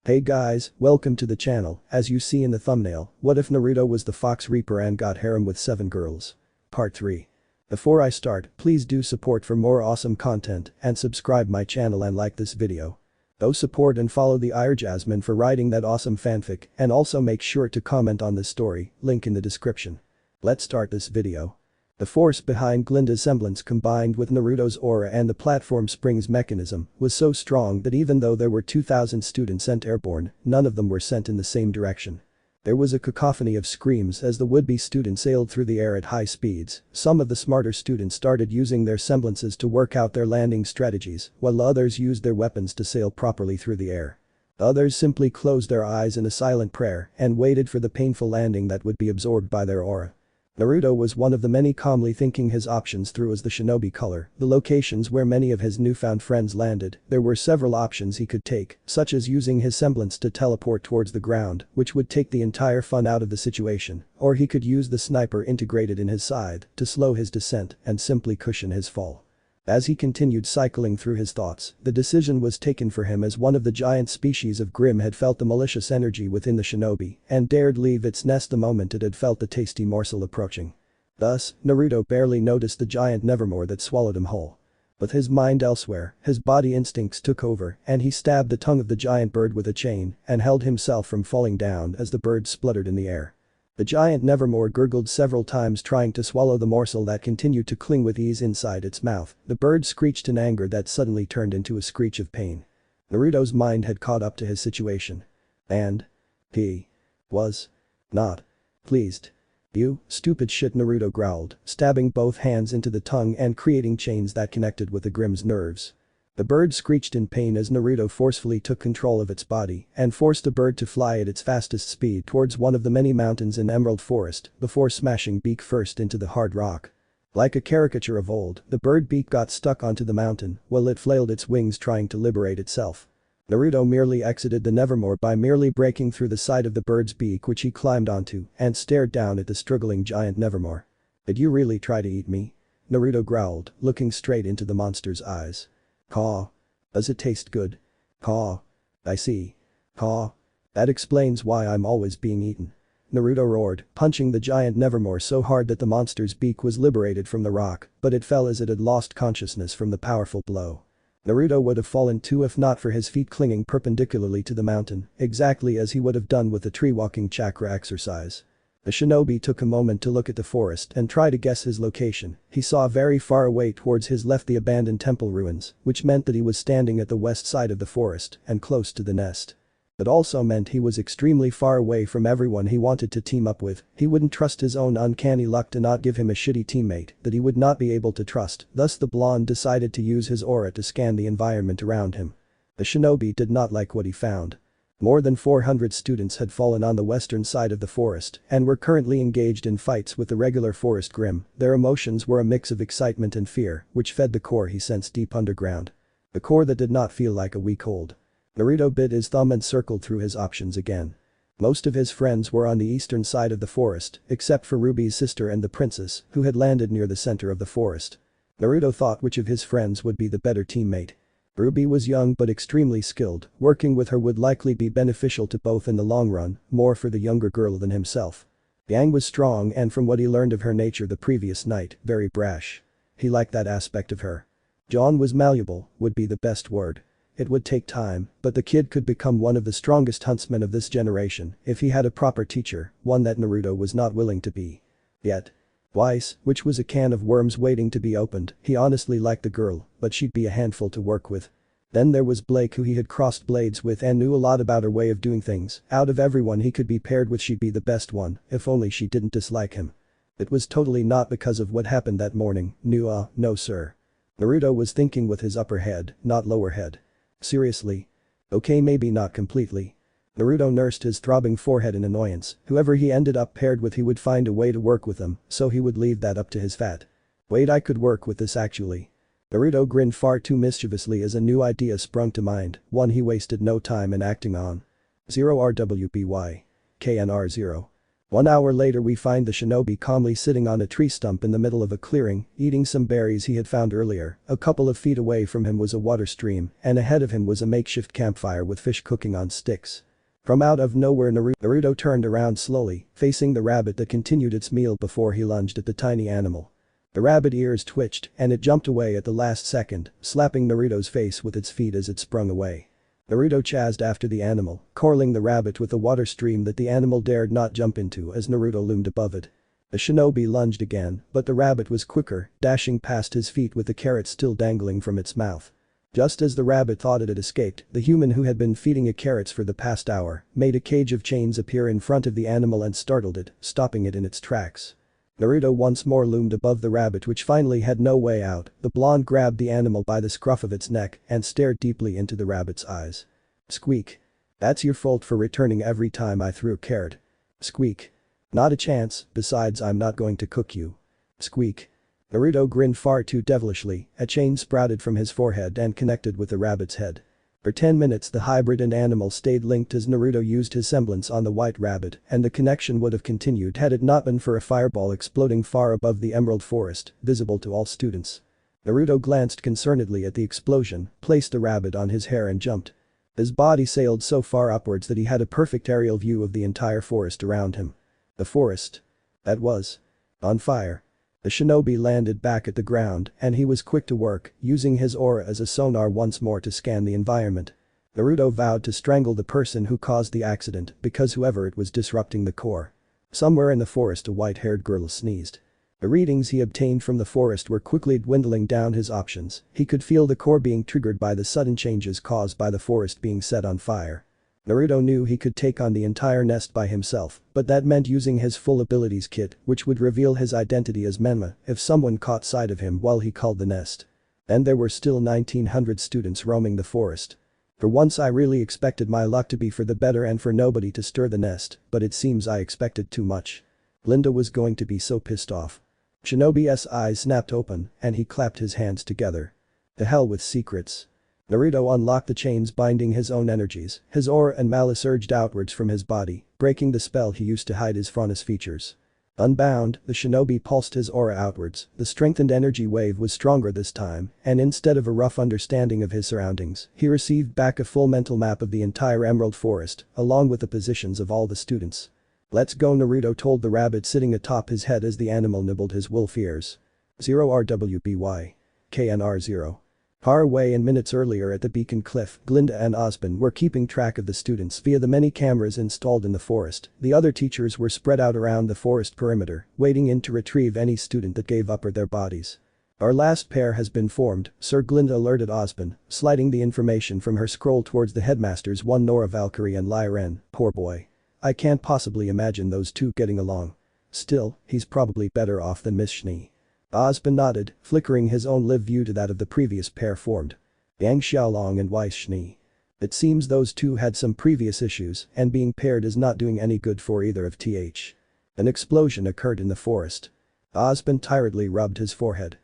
Hey guys, welcome to the channel. As you see in the thumbnail, what if Naruto was the Fox Reaper and got harem with 7 girls? Part 3. Before I start, please do support for more awesome content and subscribe my channel and like this video. Go support and follow the IreJasmine for writing that awesome fanfic and also make sure to comment on this story, link in the description. Let's start this video. The force behind Glinda's semblance combined with Naruto's aura and the platform springs mechanism was so strong that even though there were 2,000 students sent airborne, none of them were sent in the same direction. There was a cacophony of screams as the would-be students sailed through the air at high speeds. Some of the smarter students started using their semblances to work out their landing strategies, while others used their weapons to sail properly through the air. Others simply closed their eyes in a silent prayer and waited for the painful landing that would be absorbed by their aura. Naruto was one of the many calmly thinking his options through as the Shinobi color, the locations where many of his newfound friends landed. There were several options he could take, such as using his semblance to teleport towards the ground, which would take the entire fun out of the situation, or he could use the sniper integrated in his scythe to slow his descent and simply cushion his fall. As he continued cycling through his thoughts, the decision was taken for him as one of the giant species of Grimm had felt the malicious energy within the Shinobi and dared leave its nest the moment it had felt the tasty morsel approaching. Thus, Naruto barely noticed the giant Nevermore that swallowed him whole. With his mind elsewhere, his body instincts took over and he stabbed the tongue of the giant bird with a chain and held himself from falling down as the bird spluttered in the air. The giant Nevermore gurgled several times trying to swallow the morsel that continued to cling with ease inside its mouth. The bird screeched in anger that suddenly turned into a screech of pain. Naruto's mind had caught up to his situation. And he was not pleased. "You stupid shit," Naruto growled, stabbing both hands into the tongue and creating chains that connected with the Grimm's nerves. The bird screeched in pain as Naruto forcefully took control of its body and forced the bird to fly at its fastest speed towards one of the many mountains in Emerald Forest before smashing beak first into the hard rock. Like a caricature of old, the bird beak got stuck onto the mountain while it flailed its wings trying to liberate itself. Naruto merely exited the Nevermore by merely breaking through the side of the bird's beak which he climbed onto and stared down at the struggling giant Nevermore. "Did you really try to eat me?" Naruto growled, looking straight into the monster's eyes. "Caw. Does it taste good? Caw. I see. Caw. That explains why I'm always being eaten." Naruto roared, punching the giant Nevermore so hard that the monster's beak was liberated from the rock, but it fell as it had lost consciousness from the powerful blow. Naruto would have fallen too if not for his feet clinging perpendicularly to the mountain, exactly as he would have done with the tree-walking chakra exercise. The Shinobi took a moment to look at the forest and try to guess his location. He saw very far away towards his left the abandoned temple ruins, which meant that he was standing at the west side of the forest and close to the nest. It also meant he was extremely far away from everyone he wanted to team up with. He wouldn't trust his own uncanny luck to not give him a shitty teammate that he would not be able to trust, thus the blonde decided to use his aura to scan the environment around him. The Shinobi did not like what he found. More than 400 students had fallen on the western side of the forest and were currently engaged in fights with the regular forest Grimm. Their emotions were a mix of excitement and fear, which fed the core he sensed deep underground. The core that did not feel like a weak hold. Naruto bit his thumb and circled through his options again. Most of his friends were on the eastern side of the forest, except for Ruby's sister and the princess, who had landed near the center of the forest. Naruto thought which of his friends would be the better teammate. Ruby was young but extremely skilled, working with her would likely be beneficial to both in the long run, more for the younger girl than himself. Yang was strong and from what he learned of her nature the previous night, very brash. He liked that aspect of her. John was malleable, would be the best word. It would take time, but the kid could become one of the strongest huntsmen of this generation if he had a proper teacher, one that Naruto was not willing to be. Yet. Weiss, which was a can of worms waiting to be opened, he honestly liked the girl, but she'd be a handful to work with. Then there was Blake who he had crossed blades with and knew a lot about her way of doing things. Out of everyone he could be paired with she'd be the best one, if only she didn't dislike him. It was totally not because of what happened that morning, no sir. Naruto was thinking with his upper head, not lower head. Seriously? Okay, maybe not completely. Naruto nursed his throbbing forehead in annoyance. Whoever he ended up paired with he would find a way to work with them, so he would leave that up to his fat. Wait, I could work with this actually. Naruto grinned far too mischievously as a new idea sprung to mind, one he wasted no time in acting on. 0 RWBY. KNR 0. 1 hour later we find the shinobi calmly sitting on a tree stump in the middle of a clearing, eating some berries he had found earlier. A couple of feet away from him was a water stream, and ahead of him was a makeshift campfire with fish cooking on sticks. From out of nowhere Naruto turned around slowly, facing the rabbit that continued its meal before he lunged at the tiny animal. The rabbit ears twitched, and it jumped away at the last second, slapping Naruto's face with its feet as it sprung away. Naruto chased after the animal, corralling the rabbit with a water stream that the animal dared not jump into as Naruto loomed above it. The shinobi lunged again, but the rabbit was quicker, dashing past his feet with the carrot still dangling from its mouth. Just as the rabbit thought it had escaped, the human who had been feeding it carrots for the past hour made a cage of chains appear in front of the animal and startled it, stopping it in its tracks. Naruto once more loomed above the rabbit, which finally had no way out. The blonde grabbed the animal by the scruff of its neck and stared deeply into the rabbit's eyes. Squeak. That's your fault for returning every time I threw a carrot. Squeak. Not a chance, besides I'm not going to cook you. Squeak. Naruto grinned far too devilishly. A chain sprouted from his forehead and connected with the rabbit's head. For 10 minutes the hybrid and animal stayed linked as Naruto used his semblance on the white rabbit, and the connection would have continued had it not been for a fireball exploding far above the emerald forest, visible to all students. Naruto glanced concernedly at the explosion, placed the rabbit on his hair and jumped. His body sailed so far upwards that he had a perfect aerial view of the entire forest around him. The forest. That was. On fire. The shinobi landed back at the ground and he was quick to work, using his aura as a sonar once more to scan the environment. Naruto vowed to strangle the person who caused the accident because whoever it was disrupting the core. Somewhere in the forest a white-haired girl sneezed. The readings he obtained from the forest were quickly dwindling down his options. He could feel the core being triggered by the sudden changes caused by the forest being set on fire. Naruto knew he could take on the entire nest by himself, but that meant using his full abilities kit, which would reveal his identity as Menma if someone caught sight of him while he culled the nest. And there were still 1900 students roaming the forest. For once I really expected my luck to be for the better and for nobody to stir the nest, but it seems I expected too much. Linda was going to be so pissed off. Shinobi's eyes snapped open and he clapped his hands together. To hell with secrets. Naruto unlocked the chains binding his own energies. His aura and malice surged outwards from his body, breaking the spell he used to hide his Faunus features. Unbound, the shinobi pulsed his aura outwards. The strengthened energy wave was stronger this time, and instead of a rough understanding of his surroundings, he received back a full mental map of the entire Emerald Forest, along with the positions of all the students. "Let's go," Naruto told the rabbit sitting atop his head as the animal nibbled his wolf ears. 0RWBY. KNR0. Far away and minutes earlier at the beacon cliff, Glinda and Osmond were keeping track of the students via the many cameras installed in the forest. The other teachers were spread out around the forest perimeter, waiting in to retrieve any student that gave up or their bodies. "Our last pair has been formed," Sir Glinda alerted Osmond, sliding the information from her scroll towards the headmasters, one Nora Valkyrie and Lai Ren. "Poor boy. I can't possibly imagine those two getting along. Still, he's probably better off than Miss Schnee." Osmond nodded, flickering his own live view to that of the previous pair formed. Yang Xiaolong and Weiss Schnee. It seems those two had some previous issues and being paired is not doing any good for either of th. An explosion occurred in the forest. Osmond tiredly rubbed his forehead.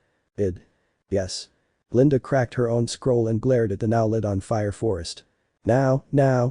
Yes. Linda cracked her own scroll and glared at the now lit on fire forest. Now,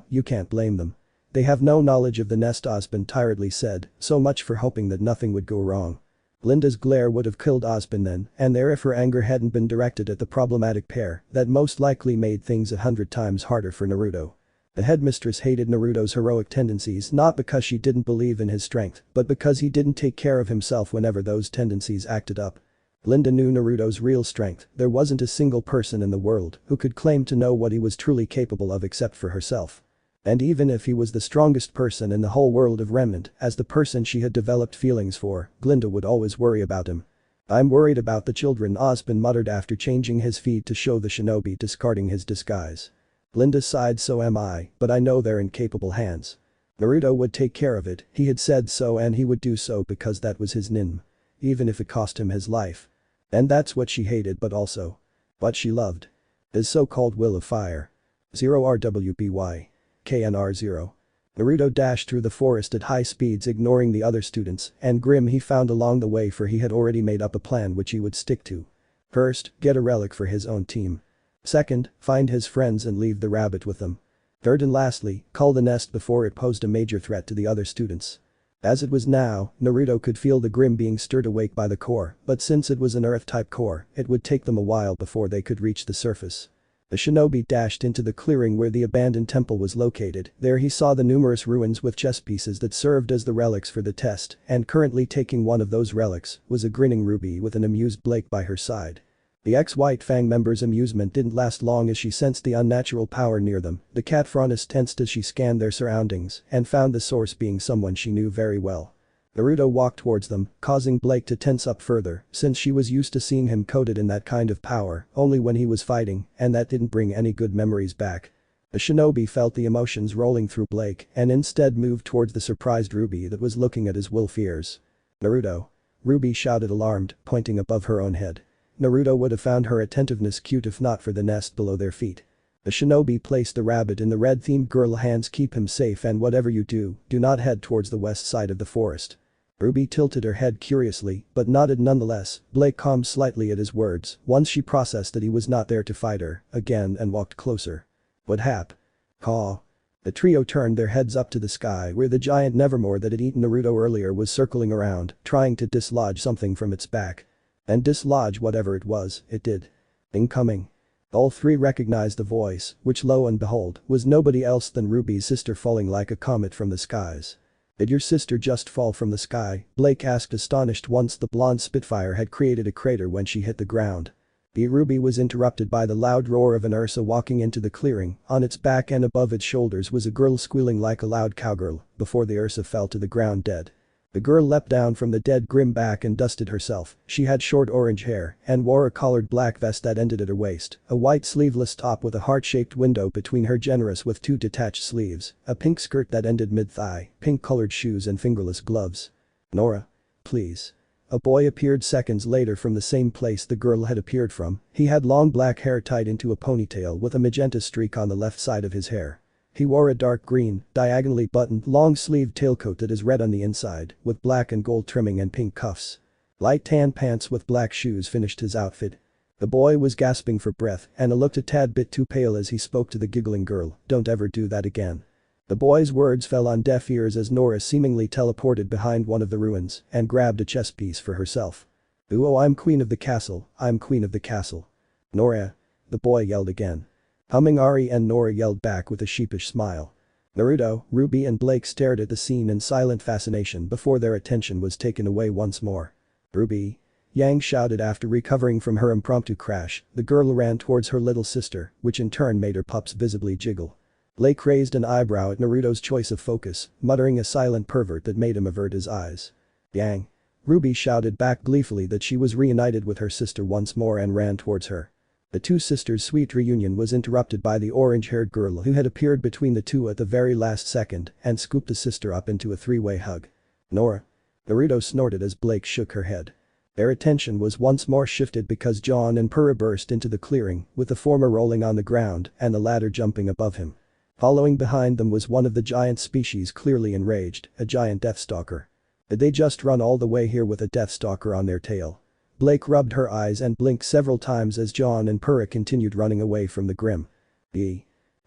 you can't blame them. They have no knowledge of the nest, Osmond tiredly said, so much for hoping that nothing would go wrong. Linda's glare would have killed Osmond then and there if her anger hadn't been directed at the problematic pair that most likely made things 100 times harder for Naruto. The headmistress hated Naruto's heroic tendencies not because she didn't believe in his strength but because he didn't take care of himself whenever those tendencies acted up. Linda knew Naruto's real strength. There wasn't a single person in the world who could claim to know what he was truly capable of except for herself. And even if he was the strongest person in the whole world of Remnant, as the person she had developed feelings for, Glinda would always worry about him. "I'm worried about the children," Osmond muttered after changing his feed to show the shinobi discarding his disguise. Glinda sighed. "So am I, but I know they're in capable hands. Naruto would take care of it, he had said so and he would do so because that was his nin. Even if it cost him his life. And that's what she hated but also what she loved. His so-called will of fire. 0RWBY. KNR0. Naruto dashed through the forest at high speeds, ignoring the other students and Grim he found along the way, for he had already made up a plan which he would stick to. First, get a relic for his own team. Second, find his friends and leave the rabbit with them. Third and lastly, cull the nest before it posed a major threat to the other students. As it was now, Naruto could feel the grim being stirred awake by the core, but since it was an earth-type core, it would take them a while before they could reach the surface. The shinobi dashed into the clearing where the abandoned temple was located. There he saw the numerous ruins with chess pieces that served as the relics for the test, and currently taking one of those relics was a grinning Ruby with an amused Blake by her side. The ex-White Fang member's amusement didn't last long as she sensed the unnatural power near them. The cat Faunus tensed as she scanned their surroundings and found the source being someone she knew very well. Naruto walked towards them, causing Blake to tense up further since she was used to seeing him coated in that kind of power only when he was fighting, and that didn't bring any good memories back. The shinobi felt the emotions rolling through Blake and instead moved towards the surprised Ruby that was looking at his wolf ears. "Naruto!" Ruby shouted alarmed, pointing above her own head. Naruto would have found her attentiveness cute if not for the nest below their feet. The shinobi placed the rabbit in the red-themed girl hands. "Keep him safe, and whatever you do not head towards the west side of the forest." Ruby tilted her head curiously, but nodded nonetheless. Blake calmed slightly at his words once she processed that he was not there to fight her again and walked closer. "What hap?" "Caw." The trio turned their heads up to the sky where the giant Nevermore that had eaten Naruto earlier was circling around, trying to dislodge something from its back. And dislodge whatever it was, it did. "Incoming." All three recognized the voice, which lo and behold, was nobody else than Ruby's sister falling like a comet from the skies. "Did your sister just fall from the sky?" Blake asked, astonished once the blonde Spitfire had created a crater when she hit the ground. Ruby was interrupted by the loud roar of an Ursa walking into the clearing. On its back and above its shoulders was a girl squealing like a loud cowgirl before the Ursa fell to the ground dead. The girl leapt down from the dead grim back and dusted herself. She had short orange hair and wore a collared black vest that ended at her waist, a white sleeveless top with a heart-shaped window between her generous with two detached sleeves, a pink skirt that ended mid-thigh, pink-colored shoes and fingerless gloves. "Nora. Please." A boy appeared seconds later from the same place the girl had appeared from. He had long black hair tied into a ponytail with a magenta streak on the left side of his hair. He wore a dark green, diagonally buttoned, long-sleeved tailcoat that is red on the inside, with black and gold trimming and pink cuffs. Light tan pants with black shoes finished his outfit. The boy was gasping for breath and looked a tad bit too pale as he spoke to the giggling girl. "Don't ever do that again." The boy's words fell on deaf ears as Nora seemingly teleported behind one of the ruins and grabbed a chess piece for herself. "Oh, I'm queen of the castle, I'm queen of the castle." "Nora!" the boy yelled again. Humming Ari and Nora yelled back with a sheepish smile. Naruto, Ruby and Blake stared at the scene in silent fascination before their attention was taken away once more. "Ruby!" Yang shouted after recovering from her impromptu crash. The girl ran towards her little sister, which in turn made her pups visibly jiggle. Blake raised an eyebrow at Naruto's choice of focus, muttering a silent pervert that made him avert his eyes. "Yang!" Ruby shouted back gleefully that she was reunited with her sister once more and ran towards her. The two sisters' sweet reunion was interrupted by the orange-haired girl who had appeared between the two at the very last second and scooped the sister up into a three-way hug. "Nora!" Naruto snorted as Blake shook her head. Their attention was once more shifted because John and Purah burst into the clearing, with the former rolling on the ground and the latter jumping above him. Following behind them was one of the giant species, clearly enraged, a giant Deathstalker. Did they just run all the way here with a Deathstalker on their tail? Blake rubbed her eyes and blinked several times as John and Purah continued running away from the grim.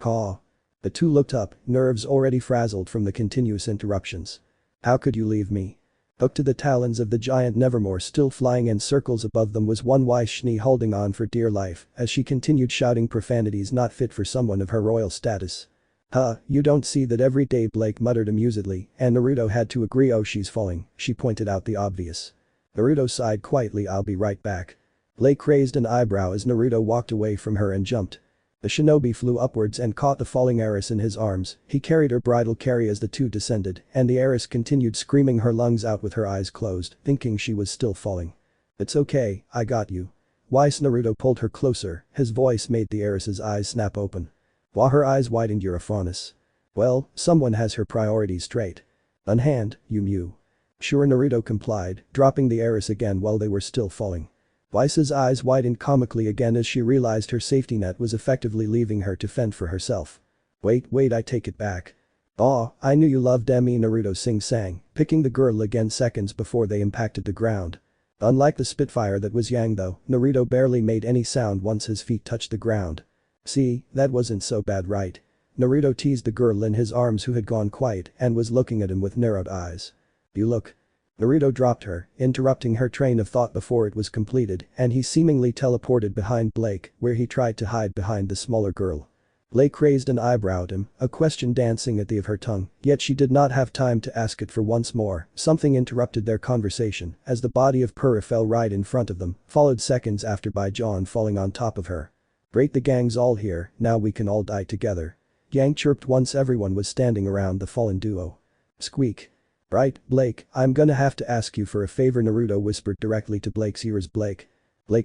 Caw. The two looked up, nerves already frazzled from the continuous interruptions. "How could you leave me?" Hooked to the talons of the giant Nevermore still flying in circles above them was one wise Shni holding on for dear life as she continued shouting profanities not fit for someone of her royal status. "Huh, you don't see that every day," Blake muttered amusedly, and Naruto had to agree. "Oh, she's falling," she pointed out the obvious. Naruto sighed quietly. "I'll be right back." Blake raised an eyebrow as Naruto walked away from her and jumped. The shinobi flew upwards and caught the falling heiress in his arms. He carried her bridal carry as the two descended, and the heiress continued screaming her lungs out with her eyes closed, thinking she was still falling. "It's okay, I got you." Wise Naruto pulled her closer, his voice made the heiress's eyes snap open. While her eyes widened. "You're a Faunus. Well, someone has her priorities straight. Unhand, you mew." Sure, Naruto complied, dropping the heiress again while they were still falling. Weiss's eyes widened comically again as she realized her safety net was effectively leaving her to fend for herself. Wait, I take it back." "Aw, I knew you loved me," Naruto sing-sang, picking the girl again seconds before they impacted the ground. Unlike the Spitfire that was Yang though, Naruto barely made any sound once his feet touched the ground. "See, that wasn't so bad, right?" Naruto teased the girl in his arms who had gone quiet and was looking at him with narrowed eyes. You look. Naruto dropped her, interrupting her train of thought before it was completed, and he seemingly teleported behind Blake, where he tried to hide behind the smaller girl. Blake raised an eyebrow at him, a question dancing at the of her tongue, yet she did not have time to ask it for once more. Something interrupted their conversation as the body of Purah fell right in front of them, followed seconds after by John falling on top of her. Great, the gang's all here, now we can all die together. Yang chirped once everyone was standing around the fallen duo. Squeak. Right, Blake, I'm gonna have to ask you for a favor, Naruto whispered directly to Blake's ears. Blake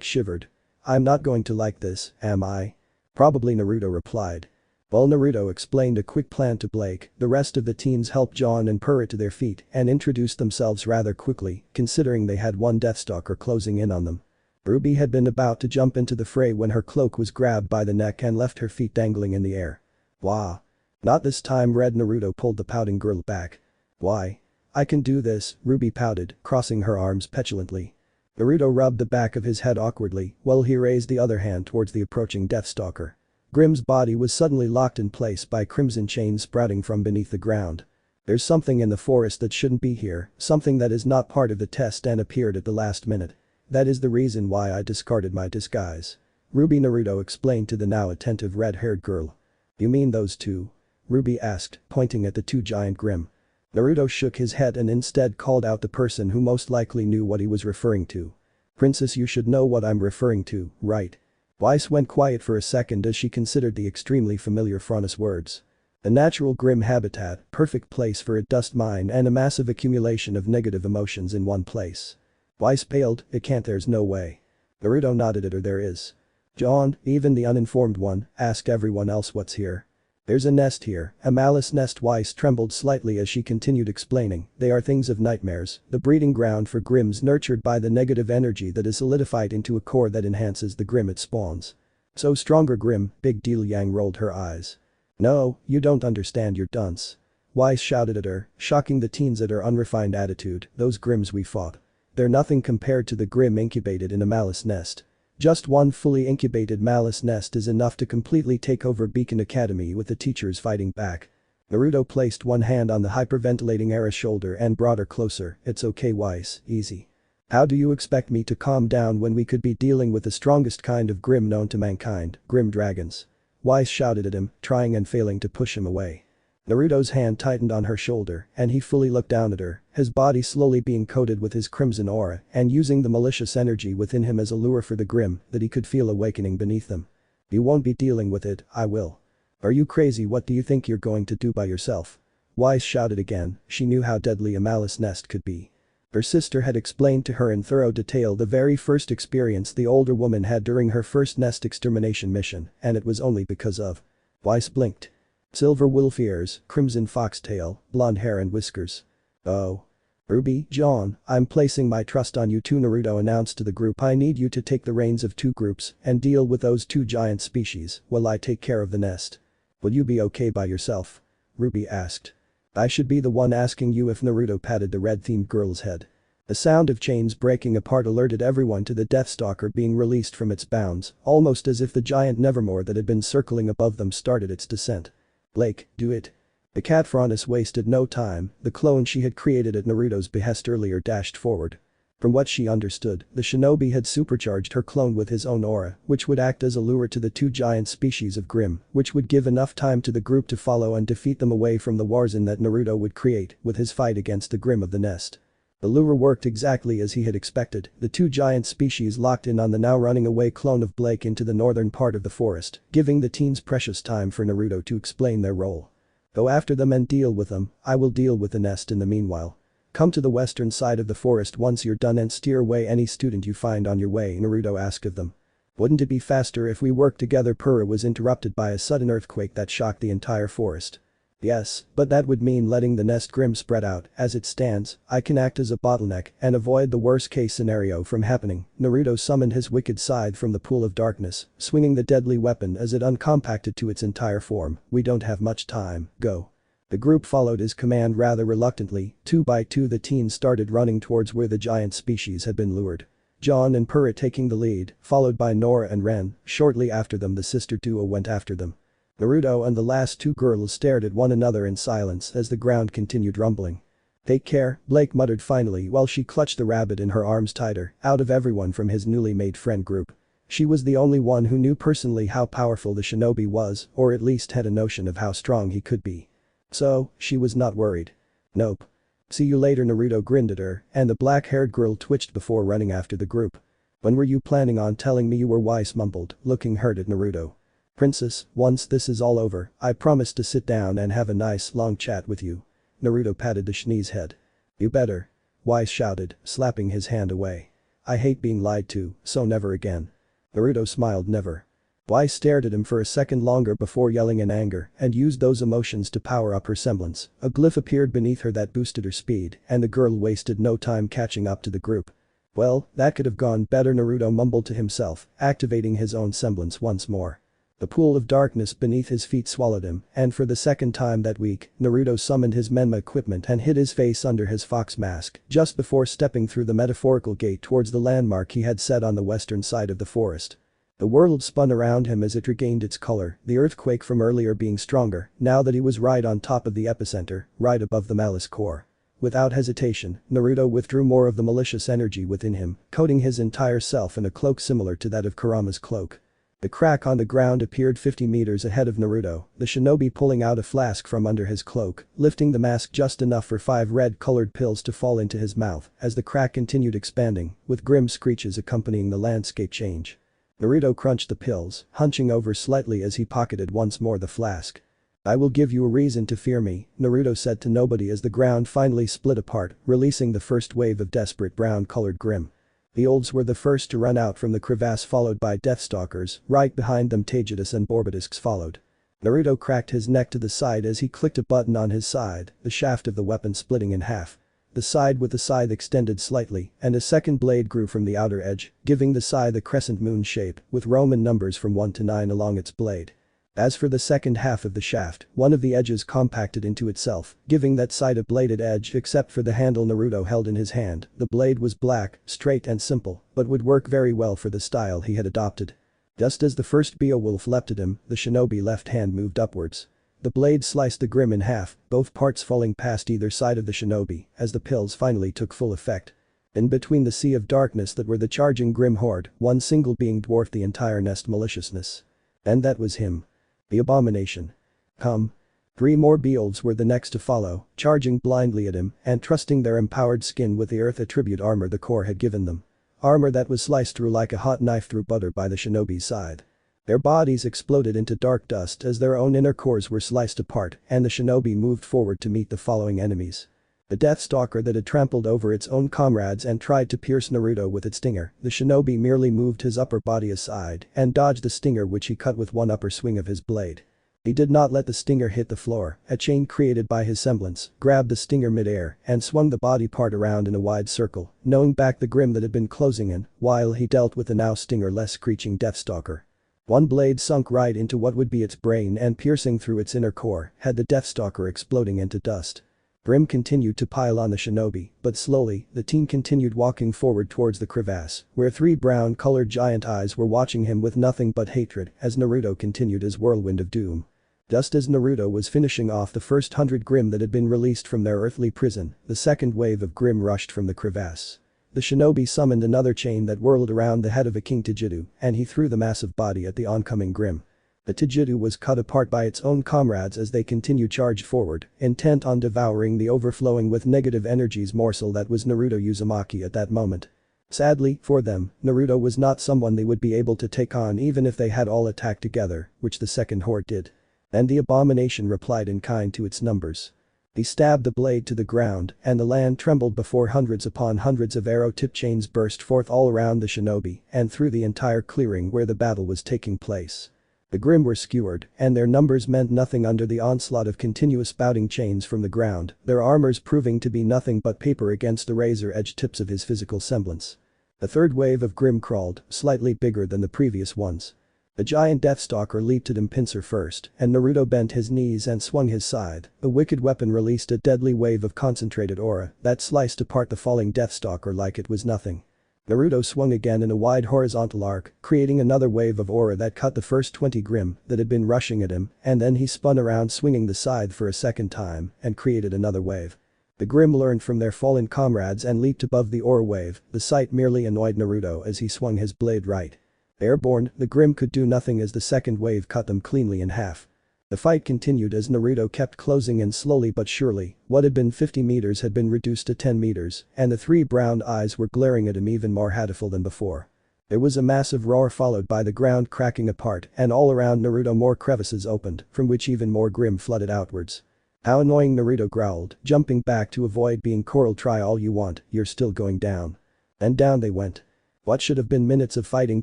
shivered. I'm not going to like this, am I? Probably, Naruto replied. Well, Naruto explained a quick plan to Blake. The rest of the teens helped John and Purah to their feet and introduced themselves rather quickly, considering they had one Deathstalker closing in on them. Ruby had been about to jump into the fray when her cloak was grabbed by the neck and left her feet dangling in the air. Wah. Not this time, Red. Naruto pulled the pouting girl back. Why? I can do this, Ruby pouted, crossing her arms petulantly. Naruto rubbed the back of his head awkwardly while he raised the other hand towards the approaching Deathstalker. Grimm's body was suddenly locked in place by crimson chains sprouting from beneath the ground. There's something in the forest that shouldn't be here, something that is not part of the test and appeared at the last minute. That is the reason why I discarded my disguise. Ruby, Naruto explained to the now attentive red-haired girl. You mean those two? Ruby asked, pointing at the two giant Grimm. Naruto shook his head and instead called out the person who most likely knew what he was referring to. Princess, you should know what I'm referring to, right? Weiss went quiet for a second as she considered the extremely familiar Faunus words. A natural Grimm habitat, perfect place for a dust mine and a massive accumulation of negative emotions in one place. Weiss paled, it can't, there's no way. Naruto nodded at her. There is. John, even the uninformed one, asked everyone else what's here. There's a nest here, a malice nest. Weiss trembled slightly as she continued explaining, they are things of nightmares, the breeding ground for Grimms nurtured by the negative energy that is solidified into a core that enhances the Grimm it spawns. So stronger Grimm, big deal. Yang rolled her eyes. No, you don't understand, you're dunce. Weiss shouted at her, shocking the teens at her unrefined attitude. Those Grimms we fought. They're nothing compared to the Grimm incubated in a malice nest. Just one fully incubated malice nest is enough to completely take over Beacon Academy with the teachers fighting back. Naruto placed one hand on the hyperventilating Era's shoulder and brought her closer. It's okay, Weiss, easy. How do you expect me to calm down when we could be dealing with the strongest kind of Grimm known to mankind, Grimm dragons? Weiss shouted at him, trying and failing to push him away. Naruto's hand tightened on her shoulder and he fully looked down at her, his body slowly being coated with his crimson aura and using the malicious energy within him as a lure for the Grimm that he could feel awakening beneath them. You won't be dealing with it, I will. Are you crazy? What do you think you're going to do by yourself? Weiss shouted again. She knew how deadly a malice nest could be. Her sister had explained to her in thorough detail the very first experience the older woman had during her first nest extermination mission, and it was only because of. Weiss blinked. Silver wolf ears, crimson foxtail, blonde hair and whiskers. Oh. Ruby, John, I'm placing my trust on you two, Naruto announced to the group. I need you to take the reins of two groups and deal with those two giant species while I take care of the nest. Will you be okay by yourself? Ruby asked. I should be the one asking you if. Naruto patted the red-themed girl's head. The sound of chains breaking apart alerted everyone to the Deathstalker being released from its bounds, almost as if the giant Nevermore that had been circling above them started its descent. Blake, do it. The cat Faunus wasted no time, the clone she had created at Naruto's behest earlier dashed forward. From what she understood, the shinobi had supercharged her clone with his own aura, which would act as a lure to the two giant species of Grimm, which would give enough time to the group to follow and defeat them away from the warzone that Naruto would create with his fight against the Grimm of the nest. The lure worked exactly as he had expected, the two giant species locked in on the now running away clone of Blake into the northern part of the forest, giving the teens precious time for Naruto to explain their role. Go after them and deal with them, I will deal with the nest in the meanwhile. Come to the western side of the forest once you're done and steer away any student you find on your way, Naruto asked of them. Wouldn't it be faster if we worked together? Purah was interrupted by a sudden earthquake that shocked the entire forest. Yes, but that would mean letting the nest Grimm spread out. As it stands, I can act as a bottleneck and avoid the worst case scenario from happening. Naruto summoned his wicked scythe from the pool of darkness, swinging the deadly weapon as it uncompacted to its entire form. We don't have much time, go. The group followed his command rather reluctantly. Two by two the teens started running towards where the giant species had been lured. John and Purah taking the lead, followed by Nora and Ren. Shortly after them the sister duo went after them. Naruto and the last two girls stared at one another in silence as the ground continued rumbling. "Take care," Blake muttered finally while she clutched the rabbit in her arms tighter, out of everyone from his newly made friend group. She was the only one who knew personally how powerful the shinobi was, or at least had a notion of how strong he could be. So, she was not worried. "Nope. See you later," Naruto grinned at her, and the black-haired girl twitched before running after the group. "When were you planning on telling me you were Weiss?" mumbled, looking hurt at Naruto. "Princess, once this is all over, I promise to sit down and have a nice long chat with you." Naruto patted the Shini's head. "You better." Weiss shouted, slapping his hand away. "I hate being lied to, so never again." Naruto smiled. "Never." Weiss stared at him for a second longer before yelling in anger and used those emotions to power up her semblance. A glyph appeared beneath her that boosted her speed, and the girl wasted no time catching up to the group. "Well, that could have gone better," Naruto mumbled to himself, activating his own semblance once more. The pool of darkness beneath his feet swallowed him, and for the second time that week, Naruto summoned his Menma equipment and hid his face under his fox mask just before stepping through the metaphorical gate towards the landmark he had set on the western side of the forest. The world spun around him as it regained its color, the earthquake from earlier being stronger, now that he was right on top of the epicenter, right above the malice core. Without hesitation, Naruto withdrew more of the malicious energy within him, coating his entire self in a cloak similar to that of Kurama's cloak. The crack on the ground appeared 50 meters ahead of Naruto, the shinobi pulling out a flask from under his cloak, lifting the mask just enough for 5 red-colored pills to fall into his mouth as the crack continued expanding, with grim screeches accompanying the landscape change. Naruto crunched the pills, hunching over slightly as he pocketed once more the flask. "I will give you a reason to fear me," Naruto said to nobody as the ground finally split apart, releasing the first wave of desperate brown-colored grim. The olds were the first to run out from the crevasse, followed by Deathstalkers, right behind them Tagetis and Borbidisks followed. Naruto cracked his neck to the side as he clicked a button on his side, the shaft of the weapon splitting in half. The side with the scythe extended slightly, and a second blade grew from the outer edge, giving the scythe a crescent moon shape, with Roman numbers from 1 to 9 along its blade. As for the second half of the shaft, one of the edges compacted into itself, giving that side a bladed edge except for the handle Naruto held in his hand. The blade was black, straight and simple, but would work very well for the style he had adopted. Just as the first Beowulf leapt at him, the shinobi left hand moved upwards. The blade sliced the grim in half, both parts falling past either side of the shinobi as the pills finally took full effect. In between the sea of darkness that were the charging grim horde, one single being dwarfed the entire nest maliciousness. And that was him. The abomination. Come. 3 more Beowulfs were the next to follow, charging blindly at him and trusting their empowered skin with the earth attribute armor the core had given them. Armor that was sliced through like a hot knife through butter by the shinobi's side. Their bodies exploded into dark dust as their own inner cores were sliced apart and the shinobi moved forward to meet the following enemies. The Deathstalker that had trampled over its own comrades and tried to pierce Naruto with its stinger, the shinobi merely moved his upper body aside and dodged the stinger which he cut with one upper swing of his blade. He did not let the stinger hit the floor, a chain created by his semblance grabbed the stinger mid-air and swung the body part around in a wide circle, knowing back the grim that had been closing in, while he dealt with the now stinger-less screeching Deathstalker. One blade sunk right into what would be its brain and piercing through its inner core had the Deathstalker exploding into dust. Grim continued to pile on the shinobi, but slowly, the team continued walking forward towards the crevasse, where 3 brown-colored giant eyes were watching him with nothing but hatred as Naruto continued his whirlwind of doom. Just as Naruto was finishing off the first 100 grim that had been released from their earthly prison, the second wave of grim rushed from the crevasse. The shinobi summoned another chain that whirled around the head of a King Tajitu, and he threw the massive body at the oncoming grim. The Tajitu was cut apart by its own comrades as they continued charged forward, intent on devouring the overflowing with negative energies morsel that was Naruto Uzumaki at that moment. Sadly, for them, Naruto was not someone they would be able to take on even if they had all attacked together, which the second horde did. And the abomination replied in kind to its numbers. He stabbed the blade to the ground and the land trembled before hundreds upon hundreds of arrow-tip chains burst forth all around the shinobi and through the entire clearing where the battle was taking place. The grim were skewered and their numbers meant nothing under the onslaught of continuous spouting chains from the ground, their armors proving to be nothing but paper against the razor-edged tips of his physical semblance. The third wave of grim crawled, slightly bigger than the previous ones. The giant Deathstalker leaped at him pincer first, and Naruto bent his knees and swung his scythe. The wicked weapon released a deadly wave of concentrated aura that sliced apart the falling Deathstalker like it was nothing. Naruto swung again in a wide horizontal arc, creating another wave of aura that cut the first 20 grim that had been rushing at him, and then he spun around swinging the scythe for a second time and created another wave. The Grimm learned from their fallen comrades and leaped above the ore wave, the sight merely annoyed Naruto as he swung his blade right. Airborne, the Grimm could do nothing as the second wave cut them cleanly in half. The fight continued as Naruto kept closing in slowly but surely, what had been 50 meters had been reduced to 10 meters, and the three brown eyes were glaring at him even more hateful than before. There was a massive roar followed by the ground cracking apart and all around Naruto more crevices opened, from which even more Grimm flooded outwards. How annoying, Naruto growled, jumping back to avoid being corralled. Try all you want, you're still going down. And down they went. What should have been minutes of fighting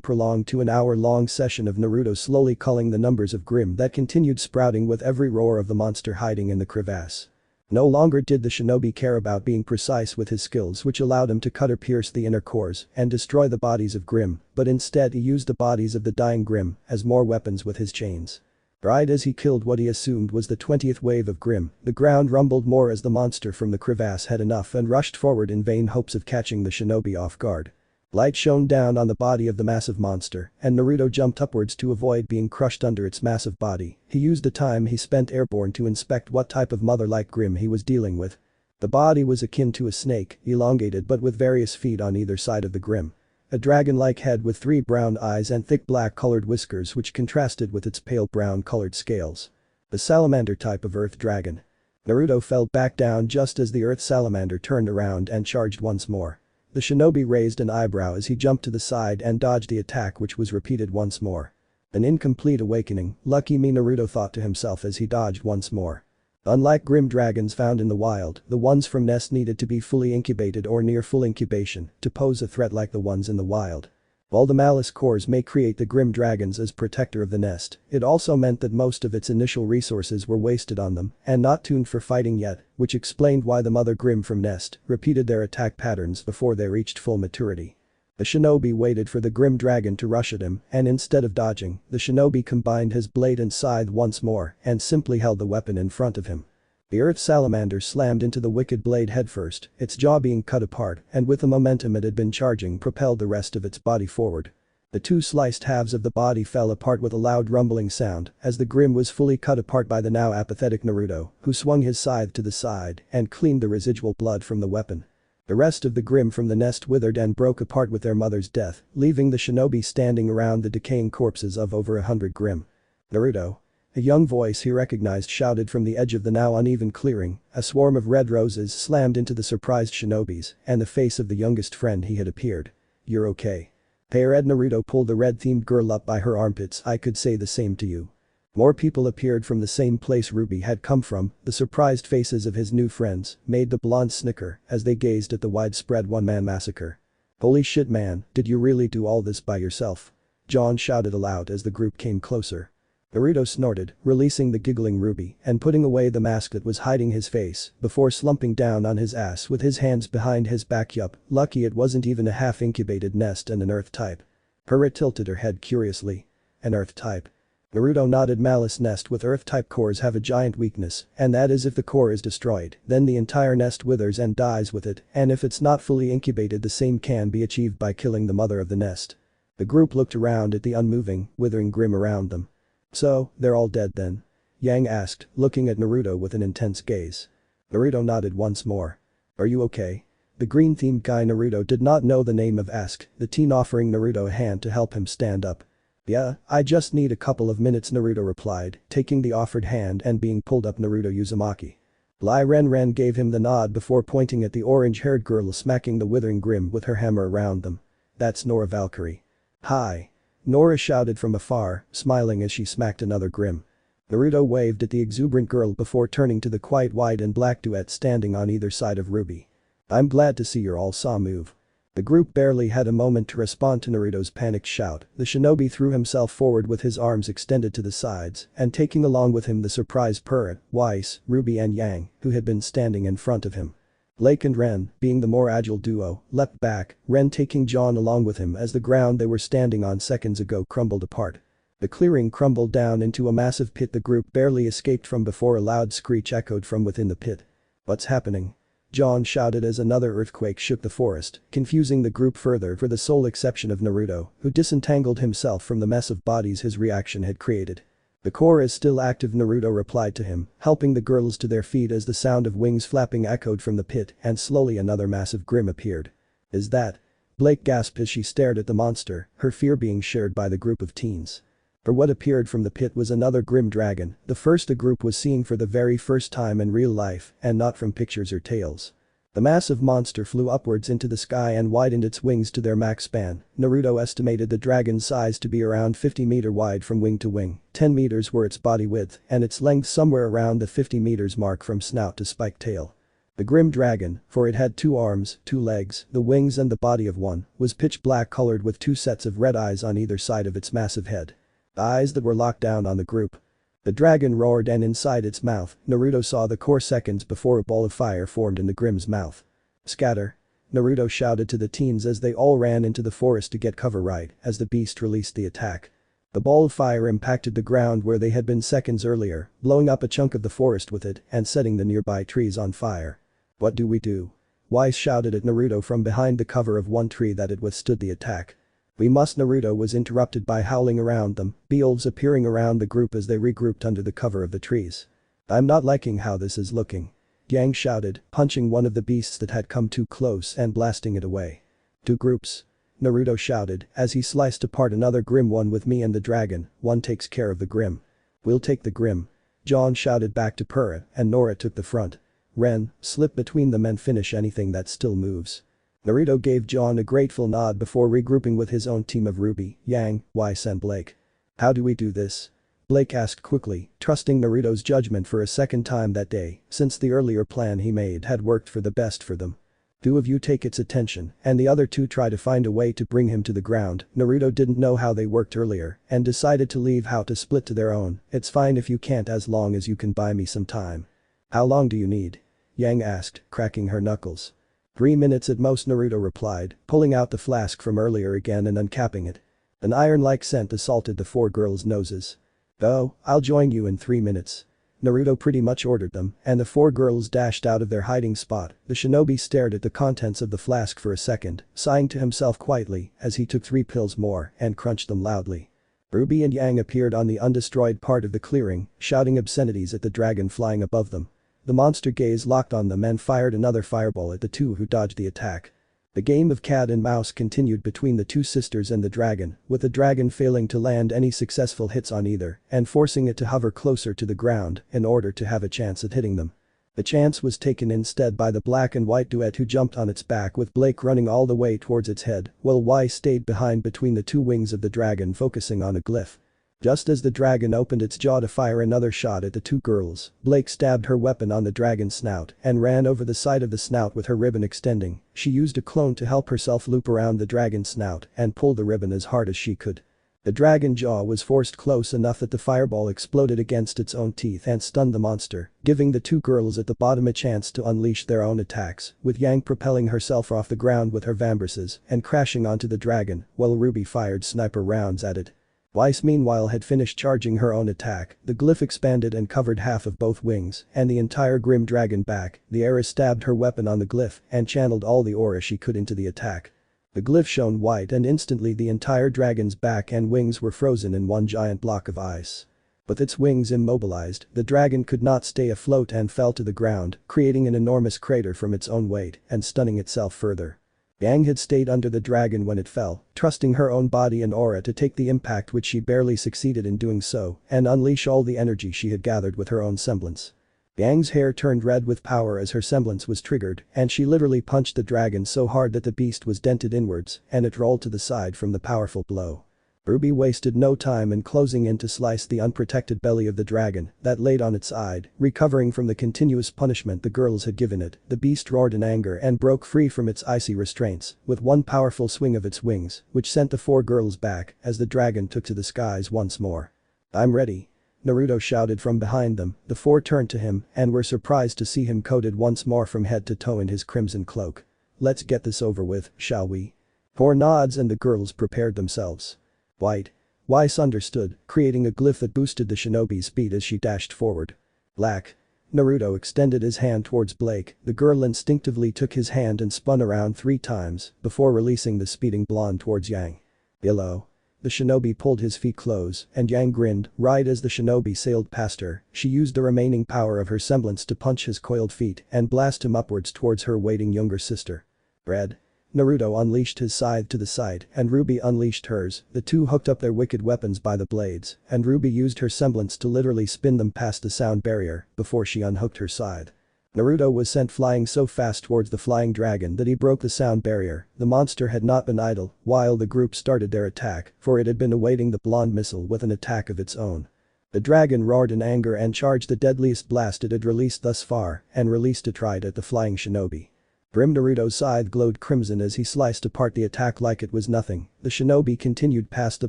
prolonged to an hour-long session of Naruto slowly culling the numbers of Grimm that continued sprouting with every roar of the monster hiding in the crevasse. No longer did the shinobi care about being precise with his skills, which allowed him to cut or pierce the inner cores and destroy the bodies of Grimm, but instead he used the bodies of the dying Grimm as more weapons with his chains. Right as he killed what he assumed was the 20th wave of Grimm, the ground rumbled more as the monster from the crevasse had enough and rushed forward in vain hopes of catching the shinobi off guard. Light shone down on the body of the massive monster, and Naruto jumped upwards to avoid being crushed under its massive body. He used the time he spent airborne to inspect what type of mother-like Grimm he was dealing with. The body was akin to a snake, elongated but with various feet on either side of the Grimm. A dragon-like head with three brown eyes and thick black-colored whiskers which contrasted with its pale brown-colored scales. The salamander type of earth dragon. Naruto fell back down just as the earth salamander turned around and charged once more. The shinobi raised an eyebrow as he jumped to the side and dodged the attack, which was repeated once more. An incomplete awakening, lucky me, Naruto thought to himself as he dodged once more. Unlike Grimm dragons found in the wild, the ones from Nest needed to be fully incubated or near full incubation to pose a threat like the ones in the wild. While the malice cores may create the Grimm dragons as protector of the nest, it also meant that most of its initial resources were wasted on them and not tuned for fighting yet, which explained why the mother Grimm from Nest repeated their attack patterns before they reached full maturity. The shinobi waited for the Grimm dragon to rush at him, and instead of dodging, the shinobi combined his blade and scythe once more and simply held the weapon in front of him. The earth salamander slammed into the wicked blade headfirst, its jaw being cut apart, and with the momentum it had been charging propelled the rest of its body forward. The two sliced halves of the body fell apart with a loud rumbling sound as the Grimm was fully cut apart by the now apathetic Naruto, who swung his scythe to the side and cleaned the residual blood from the weapon. The rest of the Grimm from the nest withered and broke apart with their mother's death, leaving the shinobi standing around the decaying corpses of over 100 Grimm. Naruto. A young voice he recognized shouted from the edge of the now uneven clearing. A swarm of red roses slammed into the surprised shinobis, and the face of the youngest friend he had appeared. You're okay. Red, Naruto pulled the red-themed girl up by her armpits. I could say the same to you. More people appeared from the same place Ruby had come from. The surprised faces of his new friends made the blondes snicker as they gazed at the widespread one-man massacre. Holy shit, man, did you really do all this by yourself? John shouted aloud as the group came closer. Naruto snorted, releasing the giggling Ruby and putting away the mask that was hiding his face before slumping down on his ass with his hands behind his back. Yup, lucky it wasn't even a half-incubated nest and an earth type. Purah tilted her head curiously. An earth type. Naruto nodded. Malice nest with earth type cores have a giant weakness, and that is if the core is destroyed, then the entire nest withers and dies with it, and if it's not fully incubated the same can be achieved by killing the mother of the nest. The group looked around at the unmoving, withering Grimm around them. So, they're all dead then? Yang asked, looking at Naruto with an intense gaze. Naruto nodded once more. Are you okay? The green-themed guy Naruto did not know the name of asked, the teen offering Naruto a hand to help him stand up. Yeah, I just need a couple of minutes, Naruto replied, taking the offered hand and being pulled up. Naruto Uzumaki. Ren gave him the nod before pointing at the orange-haired girl smacking the withering Grimm with her hammer around them. That's Nora Valkyrie. Hi. Nora shouted from afar, smiling as she smacked another Grimm. Naruto waved at the exuberant girl before turning to the quite white and black duet standing on either side of Ruby. I'm glad to see you're all saw move. The group barely had a moment to respond to Naruto's panicked shout. The shinobi threw himself forward with his arms extended to the sides and taking along with him the surprised Purah, Weiss, Ruby and Yang, who had been standing in front of him. Lake and Ren, being the more agile duo, leapt back, Ren taking John along with him as the ground they were standing on seconds ago crumbled apart. The clearing crumbled down into a massive pit the group barely escaped from before a loud screech echoed from within the pit. What's happening? John shouted as another earthquake shook the forest, confusing the group further for the sole exception of Naruto, who disentangled himself from the mess of bodies his reaction had created. "The core is still active," Naruto replied to him, helping the girls to their feet as the sound of wings flapping echoed from the pit and slowly another massive grim appeared. "Is that?" Blake gasped as she stared at the monster, her fear being shared by the group of teens. For what appeared from the pit was another grim dragon, the first the group was seeing for the very first time in real life and not from pictures or tales. The massive monster flew upwards into the sky and widened its wings to their max span. Naruto estimated the dragon's size to be around 50 meter wide from wing to wing, 10 meters were its body width, and its length somewhere around the 50 meters mark from snout to spiked tail. The grim dragon, for it had 2 arms, 2 legs, the wings and the body of one, was pitch black colored with 2 sets of red eyes on either side of its massive head. The eyes that were locked down on the group. The dragon roared and inside its mouth, Naruto saw the core seconds before a ball of fire formed in the grim's mouth. "Scatter!" Naruto shouted to the teens as they all ran into the forest to get cover right as the beast released the attack. The ball of fire impacted the ground where they had been seconds earlier, blowing up a chunk of the forest with it and setting the nearby trees on fire. "What do we do?" Weiss shouted at Naruto from behind the cover of one tree that had withstood the attack. "We must." Naruto was interrupted by howling around them, beelves appearing around the group as they regrouped under the cover of the trees. "I'm not liking how this is looking," Yang shouted, punching one of the beasts that had come too close and blasting it away. "Two groups," Naruto shouted as he sliced apart another grim one. "With me and the dragon, one takes care of the grim." "We'll take the grim," John shouted back to Purah, and Nora took the front. "Ren, slip between them and finish anything that still moves." Naruto gave John a grateful nod before regrouping with his own team of Ruby, Yang, Weiss and Blake. "How do we do this?" Blake asked quickly, trusting Naruto's judgment for a second time that day, since the earlier plan he made had worked for the best for them. "Two of you take its attention, and the other two try to find a way to bring him to the ground." Naruto didn't know how they worked earlier and decided to leave how to split to their own. "It's fine if you can't as long as you can buy me some time." "How long do you need?" Yang asked, cracking her knuckles. 3 minutes at most, Naruto replied, pulling out the flask from earlier again and uncapping it. An iron-like scent assaulted the 4 girls' noses. "Oh, I'll join you in 3 minutes." Naruto pretty much ordered them, and the 4 girls dashed out of their hiding spot. The shinobi stared at the contents of the flask for a second, sighing to himself quietly as he took 3 pills more and crunched them loudly. Ruby and Yang appeared on the undestroyed part of the clearing, shouting obscenities at the dragon flying above them. The monster gaze locked on them and fired another fireball at the 2 who dodged the attack. The game of cat and mouse continued between the 2 sisters and the dragon, with the dragon failing to land any successful hits on either and forcing it to hover closer to the ground in order to have a chance at hitting them. The chance was taken instead by the black and white duet, who jumped on its back with Blake running all the way towards its head while Y stayed behind between the 2 wings of the dragon, focusing on a glyph. Just as the dragon opened its jaw to fire another shot at the 2 girls, Blake stabbed her weapon on the dragon's snout and ran over the side of the snout with her ribbon extending. She used a clone to help herself loop around the dragon's snout and pull the ribbon as hard as she could. The dragon jaw was forced close enough that the fireball exploded against its own teeth and stunned the monster, giving the 2 girls at the bottom a chance to unleash their own attacks, with Yang propelling herself off the ground with her vambraces and crashing onto the dragon while Ruby fired sniper rounds at it. Weiss meanwhile had finished charging her own attack. The glyph expanded and covered half of both wings and the entire grim dragon back. The Era stabbed her weapon on the glyph and channeled all the aura she could into the attack. The glyph shone white and instantly the entire dragon's back and wings were frozen in one giant block of ice. With its wings immobilized, the dragon could not stay afloat and fell to the ground, creating an enormous crater from its own weight and stunning itself further. Yang had stayed under the dragon when it fell, trusting her own body and aura to take the impact, which she barely succeeded in doing so, and unleash all the energy she had gathered with her own semblance. Yang's hair turned red with power as her semblance was triggered, and she literally punched the dragon so hard that the beast was dented inwards and it rolled to the side from the powerful blow. Ruby wasted no time in closing in to slice the unprotected belly of the dragon that laid on its side, recovering from the continuous punishment the girls had given it. The beast roared in anger and broke free from its icy restraints with one powerful swing of its wings, which sent the 4 girls back as the dragon took to the skies once more. "I'm ready," Naruto shouted from behind them. The 4 turned to him and were surprised to see him coated once more from head to toe in his crimson cloak. "Let's get this over with, shall we?" 4 nods and the girls prepared themselves. White. Weiss understood, creating a glyph that boosted the shinobi's speed as she dashed forward. Black. Naruto extended his hand towards Blake. The girl instinctively took his hand and spun around 3 times before releasing the speeding blonde towards Yang. Yellow. The shinobi pulled his feet close, and Yang grinned. Right as the shinobi sailed past her, she used the remaining power of her semblance to punch his coiled feet and blast him upwards towards her waiting younger sister. Red. Naruto unleashed his scythe to the side and Ruby unleashed hers, the two hooked up their wicked weapons by the blades, and Ruby used her semblance to literally spin them past the sound barrier before she unhooked her scythe. Naruto was sent flying so fast towards the flying dragon that he broke the sound barrier. The monster had not been idle while the group started their attack, for it had been awaiting the blonde missile with an attack of its own. The dragon roared in anger and charged the deadliest blast it had released thus far and released it right at the flying shinobi. Grim Naruto's scythe glowed crimson as he sliced apart the attack like it was nothing. The shinobi continued past the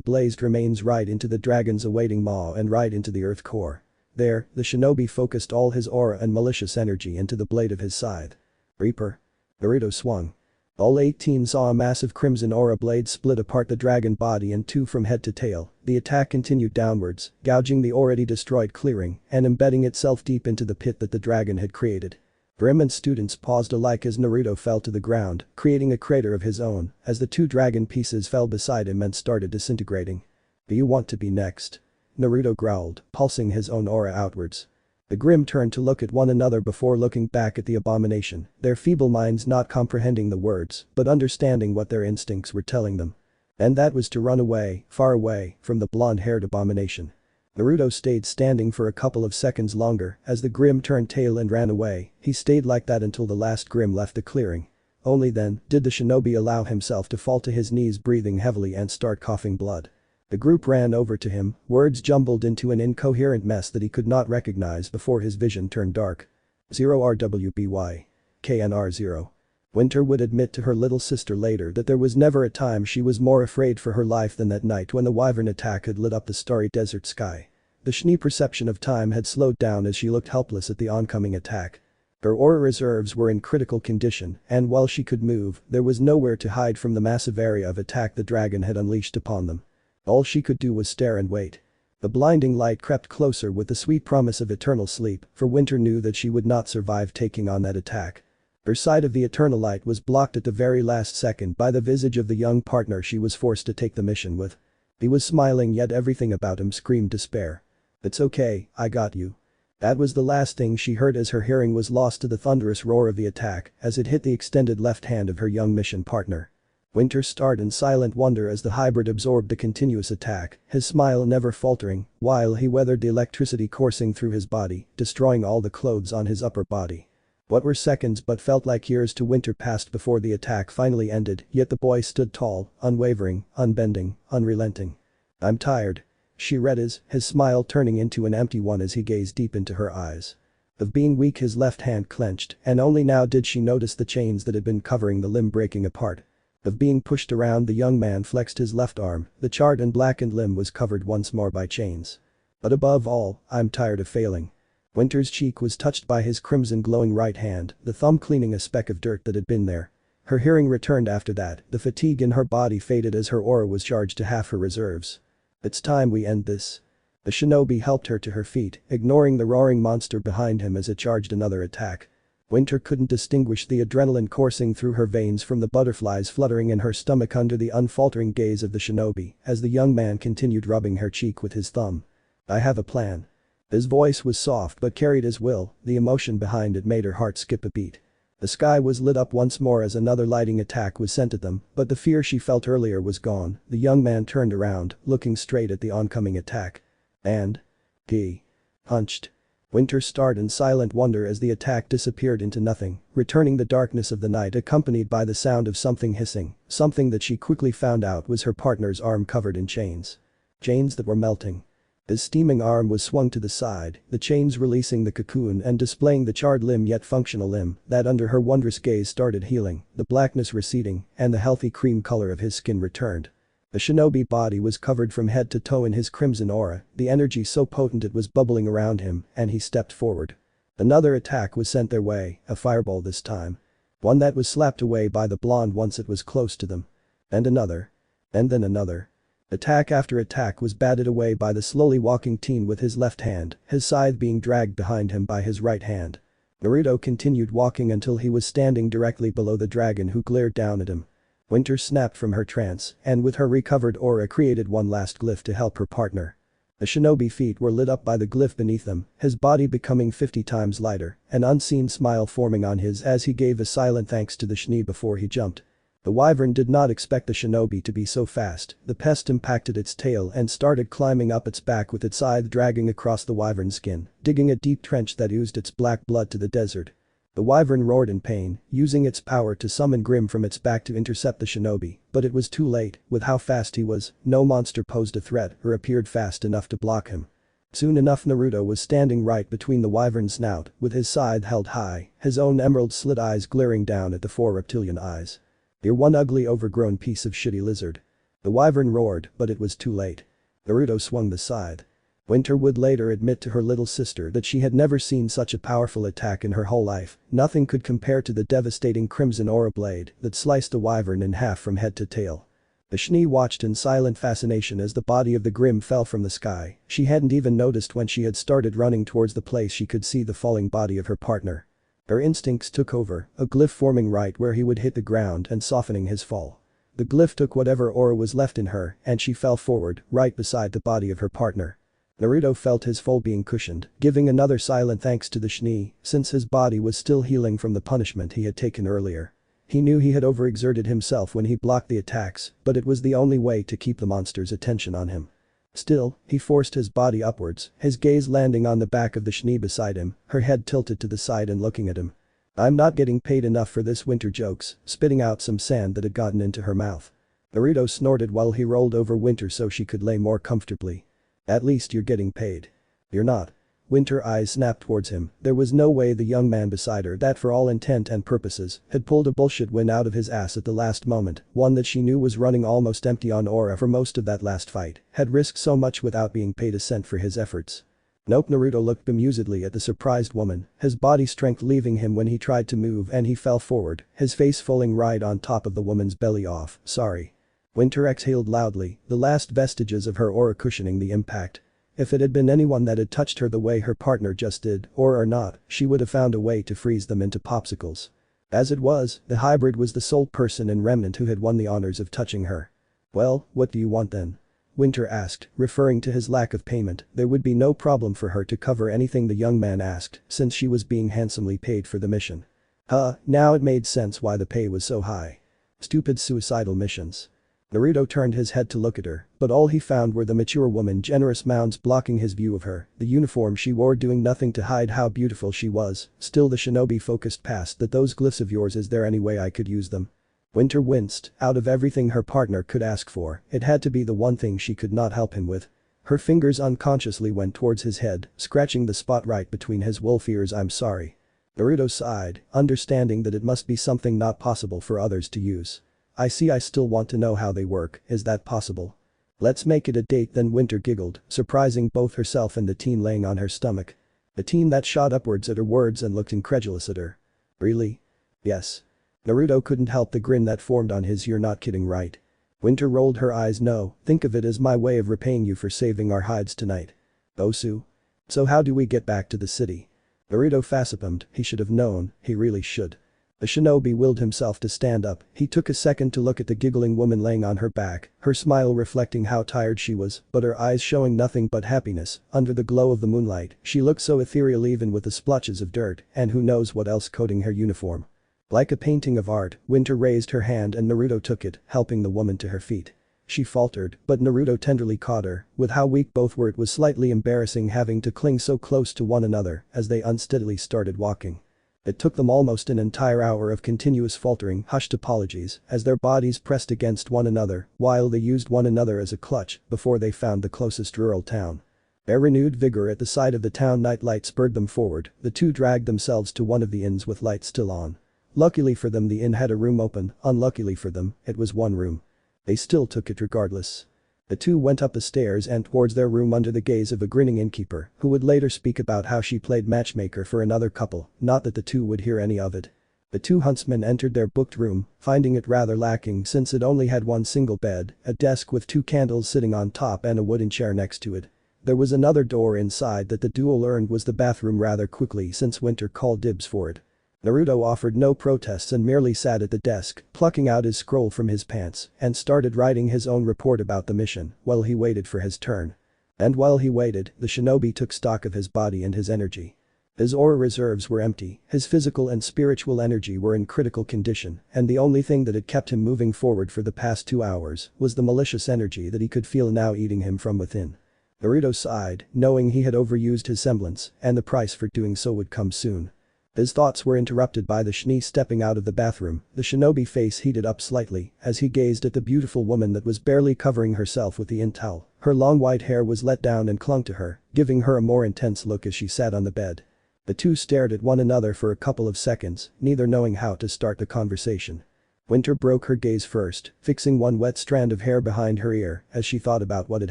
blazed remains right into the dragon's awaiting maw and right into the earth core. There, the shinobi focused all his aura and malicious energy into the blade of his scythe. Reaper. Naruto swung. All 18 saw a massive crimson aura blade split apart the dragon body in two from head to tail. The attack continued downwards, gouging the already destroyed clearing and embedding itself deep into the pit that the dragon had created. Remnant students paused alike as Naruto fell to the ground, creating a crater of his own as the two dragon pieces fell beside him and started disintegrating. Do you want to be next? Naruto growled, pulsing his own aura outwards. The Grimm turned to look at one another before looking back at the abomination, their feeble minds not comprehending the words, but understanding what their instincts were telling them. And that was to run away, far away, from the blonde-haired abomination. Naruto stayed standing for a couple of seconds longer as the Grimm turned tail and ran away. He stayed like that until the last Grimm left the clearing. Only then did the shinobi allow himself to fall to his knees, breathing heavily and start coughing blood. The group ran over to him, words jumbled into an incoherent mess that he could not recognize before his vision turned dark. 0RWBY. KNR 0. Winter would admit to her little sister later that there was never a time she was more afraid for her life than that night when the wyvern attack had lit up the starry desert sky. The Schnee perception of time had slowed down as she looked helpless at the oncoming attack. Her aura reserves were in critical condition, and while she could move, there was nowhere to hide from the massive area of attack the dragon had unleashed upon them. All she could do was stare and wait. The blinding light crept closer with the sweet promise of eternal sleep, for Winter knew that she would not survive taking on that attack. Her sight of the eternal light was blocked at the very last second by the visage of the young partner she was forced to take the mission with. He was smiling, yet everything about him screamed despair. "It's okay, I got you." That was the last thing she heard as her hearing was lost to the thunderous roar of the attack as it hit the extended left hand of her young mission partner. Winter stared in silent wonder as the hybrid absorbed the continuous attack, his smile never faltering, while he weathered the electricity coursing through his body, destroying all the clothes on his upper body. What were seconds but felt like years to Winter passed before the attack finally ended, yet the boy stood tall, unwavering, unbending, unrelenting. "I'm tired." She read his smile turning into an empty one as he gazed deep into her eyes. Of being weak, his left hand clenched, and only now did she notice the chains that had been covering the limb breaking apart. Of being pushed around, the young man flexed his left arm, the charred and blackened limb was covered once more by chains. "But above all, I'm tired of failing." Winter's cheek was touched by his crimson glowing right hand, the thumb cleaning a speck of dirt that had been there. Her hearing returned after that, the fatigue in her body faded as her aura was charged to half her reserves. "It's time we end this." The shinobi helped her to her feet, ignoring the roaring monster behind him as it charged another attack. Winter couldn't distinguish the adrenaline coursing through her veins from the butterflies fluttering in her stomach under the unfaltering gaze of the shinobi as the young man continued rubbing her cheek with his thumb. "I have a plan." His voice was soft but carried his will, the emotion behind it made her heart skip a beat. The sky was lit up once more as another lighting attack was sent at them, but the fear she felt earlier was gone. The young man turned around, looking straight at the oncoming attack. And he punched. Winter stared in silent wonder as the attack disappeared into nothing, returning the darkness of the night accompanied by the sound of something hissing, something that she quickly found out was her partner's arm covered in chains. Chains that were melting. His steaming arm was swung to the side, the chains releasing the cocoon and displaying the charred limb yet functional limb that under her wondrous gaze started healing, the blackness receding, and the healthy cream color of his skin returned. The shinobi body was covered from head to toe in his crimson aura, the energy so potent it was bubbling around him, and he stepped forward. Another attack was sent their way, a fireball this time. One that was slapped away by the blonde once it was close to them. And another. And then another. Attack after attack was batted away by the slowly walking teen with his left hand, his scythe being dragged behind him by his right hand. Naruto continued walking until he was standing directly below the dragon who glared down at him. Winter snapped from her trance and with her recovered aura created one last glyph to help her partner. The shinobi feet were lit up by the glyph beneath them, his body becoming 50 times lighter, an unseen smile forming on his as he gave a silent thanks to the shni before he jumped. The wyvern did not expect the shinobi to be so fast, the pest impacted its tail and started climbing up its back with its scythe dragging across the wyvern's skin, digging a deep trench that oozed its black blood to the desert. The wyvern roared in pain, using its power to summon Grim from its back to intercept the shinobi, but it was too late, with how fast he was, no monster posed a threat or appeared fast enough to block him. Soon enough Naruto was standing right between the wyvern's snout, with his scythe held high, his own emerald-slit eyes glaring down at the 4 reptilian eyes. "You're one ugly overgrown piece of shitty lizard." The wyvern roared, but it was too late. Naruto swung the scythe. Winter would later admit to her little sister that she had never seen such a powerful attack in her whole life, nothing could compare to the devastating crimson aura blade that sliced the wyvern in half from head to tail. The shni watched in silent fascination as the body of the Grim fell from the sky, she hadn't even noticed when she had started running towards the place she could see the falling body of her partner. Her instincts took over, a glyph forming right where he would hit the ground and softening his fall. The glyph took whatever aura was left in her and she fell forward, right beside the body of her partner. Naruto felt his fall being cushioned, giving another silent thanks to the shni, since his body was still healing from the punishment he had taken earlier. He knew he had overexerted himself when he blocked the attacks, but it was the only way to keep the monster's attention on him. Still, he forced his body upwards, his gaze landing on the back of the shni beside him, her head tilted to the side and looking at him. "I'm not getting paid enough for this," Winter jokes, spitting out some sand that had gotten into her mouth. Naruto snorted while he rolled over Winter so she could lay more comfortably. "At least you're getting paid." "You're not." Winter eyes snapped towards him, there was no way the young man beside her that for all intent and purposes had pulled a bullshit win out of his ass at the last moment, one that she knew was running almost empty on aura for most of that last fight, had risked so much without being paid a cent for his efforts. Nope. Naruto looked bemusedly at the surprised woman, his body strength leaving him when he tried to move and he fell forward, his face falling right on top of the woman's belly. "Off, sorry." Winter exhaled loudly, the last vestiges of her aura cushioning the impact. If it had been anyone that had touched her the way her partner just did, or not, she would have found a way to freeze them into popsicles. As it was, the hybrid was the sole person in Remnant who had won the honors of touching her. "Well, what do you want then?" Winter asked, referring to his lack of payment. There would be no problem for her to cover anything the young man asked, since she was being handsomely paid for the mission. Now it made sense why the pay was so high. Stupid suicidal missions. Naruto turned his head to look at her, but all he found were the mature woman generous mounds blocking his view of her, the uniform she wore doing nothing to hide how beautiful she was, still the shinobi focused past that. "Those glyphs of yours, is there any way I could use them?" Winter winced, out of everything her partner could ask for, it had to be the one thing she could not help him with. Her fingers unconsciously went towards his head, scratching the spot right between his wolf ears. "I'm sorry." Naruto sighed, understanding that it must be something not possible for others to use. "I see, I still want to know how they work, is that possible?" "Let's make it a date then," Winter giggled, surprising both herself and the teen laying on her stomach. The teen that shot upwards at her words and looked incredulous at her. "Really?" "Yes." Naruto couldn't help the grin that formed on his. "You're not kidding, right?" Winter rolled her eyes. "No, think of it as my way of repaying you for saving our hides tonight." "Osu? So how do we get back to the city?" Naruto facepalmed, he should have known, he really should. The shinobi willed himself to stand up, he took a second to look at the giggling woman laying on her back, her smile reflecting how tired she was, but her eyes showing nothing but happiness. Under the glow of the moonlight, she looked so ethereal even with the splotches of dirt and who knows what else coating her uniform. Like a painting of art, Winter raised her hand and Naruto took it, helping the woman to her feet. She faltered, but Naruto tenderly caught her, with how weak both were it was slightly embarrassing having to cling so close to one another as they unsteadily started walking. It took them almost an entire hour of continuous faltering, hushed apologies as their bodies pressed against one another while they used one another as a clutch before they found the closest rural town. Their renewed vigor at the sight of the town nightlight spurred them forward, the two dragged themselves to one of the inns with lights still on. Luckily for them the inn had a room open, unluckily for them, it was one room. They still took it regardless. The two went up the stairs and towards their room under the gaze of a grinning innkeeper who would later speak about how she played matchmaker for another couple, not that the two would hear any of it. The two huntsmen entered their booked room, finding it rather lacking since it only had one single bed, a desk with 2 candles sitting on top and a wooden chair next to it. There was another door inside that the duo learned was the bathroom rather quickly since Winter called dibs for it. Naruto offered no protests and merely sat at the desk, plucking out his scroll from his pants and started writing his own report about the mission while he waited for his turn. And while he waited, the shinobi took stock of his body and his energy. His aura reserves were empty, his physical and spiritual energy were in critical condition, and the only thing that had kept him moving forward for the past 2 hours was the malicious energy that he could feel now eating him from within. Naruto sighed, knowing he had overused his semblance, and the price for doing so would come soon. His thoughts were interrupted by the shini stepping out of the bathroom, the shinobi face heated up slightly as he gazed at the beautiful woman that was barely covering herself with the in-towel. Her long white hair was let down and clung to her, giving her a more intense look as she sat on the bed. The two stared at one another for a couple of seconds, neither knowing how to start the conversation. Winter broke her gaze first, fixing one wet strand of hair behind her ear as she thought about what had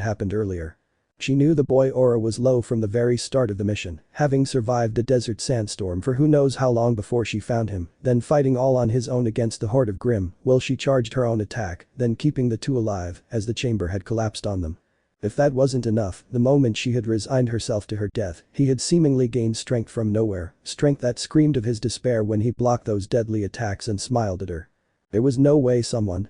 happened earlier. She knew the boy aura was low from the very start of the mission, having survived a desert sandstorm for who knows how long before she found him, then fighting all on his own against the horde of Grimm while she charged her own attack, then keeping the two alive as the chamber had collapsed on them. If that wasn't enough, the moment she had resigned herself to her death, he had seemingly gained strength from nowhere, strength that screamed of his despair when he blocked those deadly attacks and smiled at her. There was no way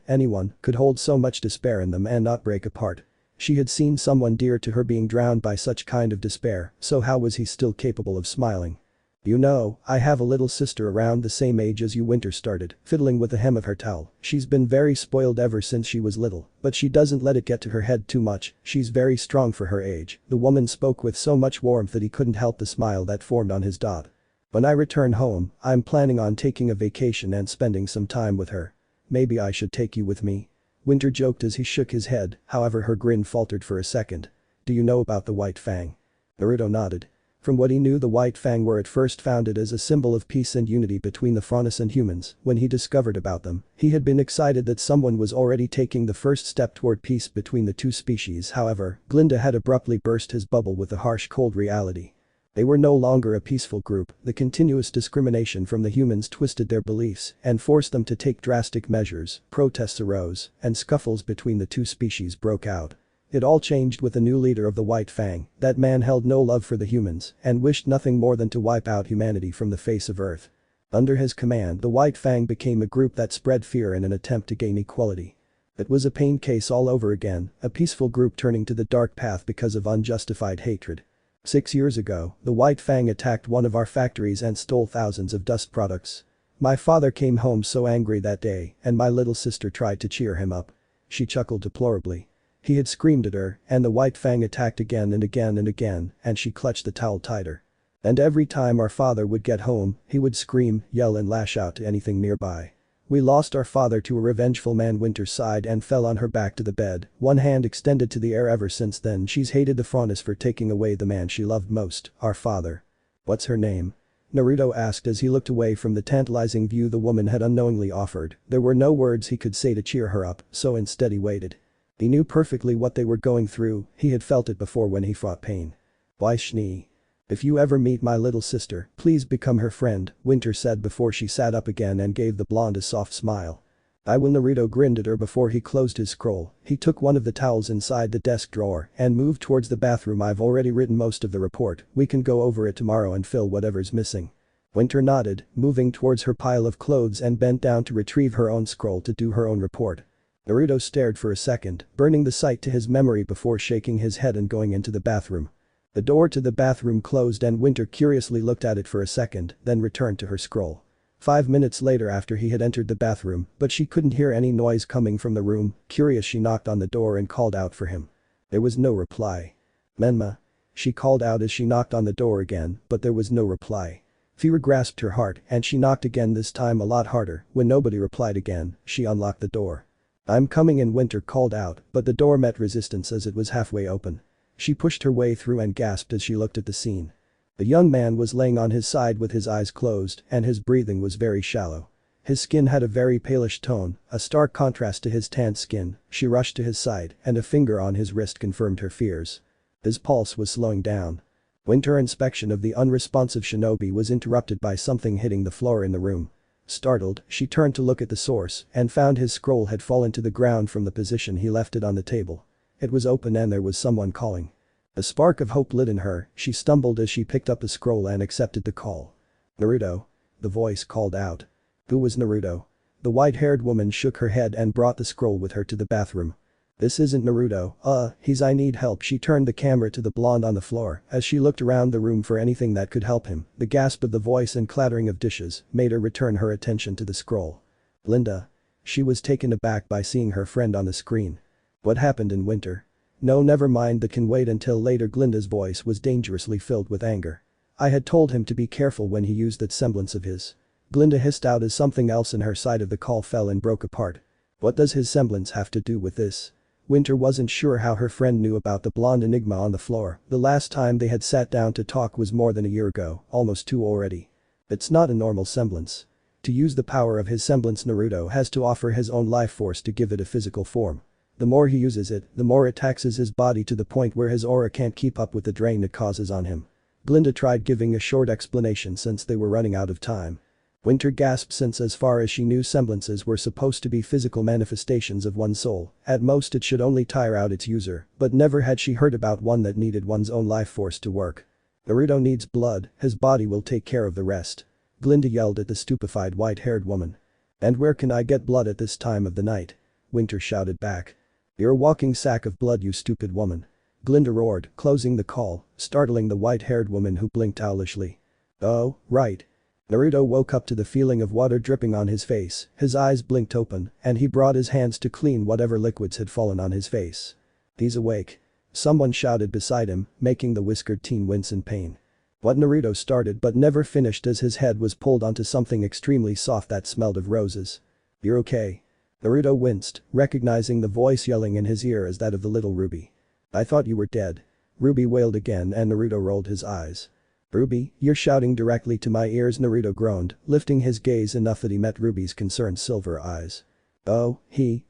anyone, could hold so much despair in them and not break apart. She had seen someone dear to her being drowned by such kind of despair, so how was he still capable of smiling? You know, I have a little sister around the same age as you, Winter started, fiddling with the hem of her towel. She's been very spoiled ever since she was little, but she doesn't let it get to her head too much, she's very strong for her age. The woman spoke with so much warmth that he couldn't help the smile that formed on his dot. When I return home, I'm planning on taking a vacation and spending some time with her. Maybe I should take you with me? Winter joked as he shook his head, however her grin faltered for a second. Do you know about the White Fang? Naruto nodded. From what he knew, the White Fang were at first founded as a symbol of peace and unity between the Faunus and humans. When he discovered about them, he had been excited that someone was already taking the first step toward peace between the two species. However, Glinda had abruptly burst his bubble with a harsh cold reality. They were no longer a peaceful group, the continuous discrimination from the humans twisted their beliefs and forced them to take drastic measures, protests arose, and scuffles between the two species broke out. It all changed with the new leader of the White Fang. That man held no love for the humans and wished nothing more than to wipe out humanity from the face of Earth. Under his command, the White Fang became a group that spread fear in an attempt to gain equality. It was a pain case all over again, a peaceful group turning to the dark path because of unjustified hatred. 6 years ago, the White Fang attacked one of our factories and stole thousands of dust products. My father came home so angry that day, and my little sister tried to cheer him up. She chuckled deplorably. He had screamed at her, and the White Fang attacked again and again and again, and she clutched the towel tighter. And every time our father would get home, he would scream, yell and lash out to anything nearby. We lost our father to a revengeful man. Winter sighed and fell on her back to the bed, one hand extended to the air. Ever since then she's hated the Faunus for taking away the man she loved most, our father. What's her name? Naruto asked as he looked away from the tantalizing view the woman had unknowingly offered. There were no words he could say to cheer her up, so instead he waited. He knew perfectly what they were going through, he had felt it before when he fought pain. Why Shni? If you ever meet my little sister, please become her friend, Winter said before she sat up again and gave the blonde a soft smile. I will. Naruto grinned at her before he closed his scroll. He took one of the towels inside the desk drawer and moved towards the bathroom. I've already written most of the report, we can go over it tomorrow and fill whatever's missing. Winter nodded, moving towards her pile of clothes and bent down to retrieve her own scroll to do her own report. Naruto stared for a second, burning the sight to his memory before shaking his head and going into the bathroom. The door to the bathroom closed and Winter curiously looked at it for a second, then returned to her scroll. 5 minutes later after he had entered the bathroom, but she couldn't hear any noise coming from the room. Curious, she knocked on the door and called out for him. There was no reply. Menma? She called out as she knocked on the door again, but there was no reply. Fear grasped her heart and she knocked again, this time a lot harder. When nobody replied again, she unlocked the door. I'm coming in, Winter called out, but the door met resistance as it was halfway open. She pushed her way through and gasped as she looked at the scene. The young man was laying on his side with his eyes closed and his breathing was very shallow. His skin had a very palish tone, a stark contrast to his tanned skin. She rushed to his side and a finger on his wrist confirmed her fears. His pulse was slowing down. Winter's inspection of the unresponsive shinobi was interrupted by something hitting the floor in the room. Startled, she turned to look at the source and found his scroll had fallen to the ground from the position he left it on the table. It was open and there was someone calling. A spark of hope lit in her, she stumbled as she picked up the scroll and accepted the call. Naruto. The voice called out. Who was Naruto? The white-haired woman shook her head and brought the scroll with her to the bathroom. This isn't Naruto, he's I need help. She turned the camera to the blonde on the floor as she looked around the room for anything that could help him. The gasp of the voice and clattering of dishes made her return her attention to the scroll. Linda. She was taken aback by seeing her friend on the screen. What happened in winter? No, never mind, that can wait until later. Glinda's voice was dangerously filled with anger. I had told him to be careful when he used that semblance of his. Glinda hissed out as something else in her side of the call fell and broke apart. What does his semblance have to do with this? Winter wasn't sure how her friend knew about the blonde enigma on the floor. The last time they had sat down to talk was more than a year ago, almost 2 already. It's not a normal semblance. To use the power of his semblance, Naruto has to offer his own life force to give it a physical form. The more he uses it, the more it taxes his body to the point where his aura can't keep up with the drain it causes on him. Glinda tried giving a short explanation since they were running out of time. Winter gasped since as far as she knew semblances were supposed to be physical manifestations of one's soul. At most it should only tire out its user, but never had she heard about one that needed one's own life force to work. Naruto needs blood, his body will take care of the rest. Glinda yelled at the stupefied white-haired woman. And where can I get blood at this time of the night? Winter shouted back. You're a walking sack of blood, you stupid woman. Glinda roared, closing the call, startling the white-haired woman who blinked owlishly. Oh, right. Naruto woke up to the feeling of water dripping on his face, his eyes blinked open, and he brought his hands to clean whatever liquids had fallen on his face. He's awake. Someone shouted beside him, making the whiskered teen wince in pain. What Naruto started but never finished as his head was pulled onto something extremely soft that smelled of roses. You're okay. Naruto winced, recognizing the voice yelling in his ear as that of the little Ruby. I thought you were dead. Ruby wailed again and Naruto rolled his eyes. Ruby, you're shouting directly to my ears, Naruto groaned, lifting his gaze enough that he met Ruby's concerned silver eyes. Oh,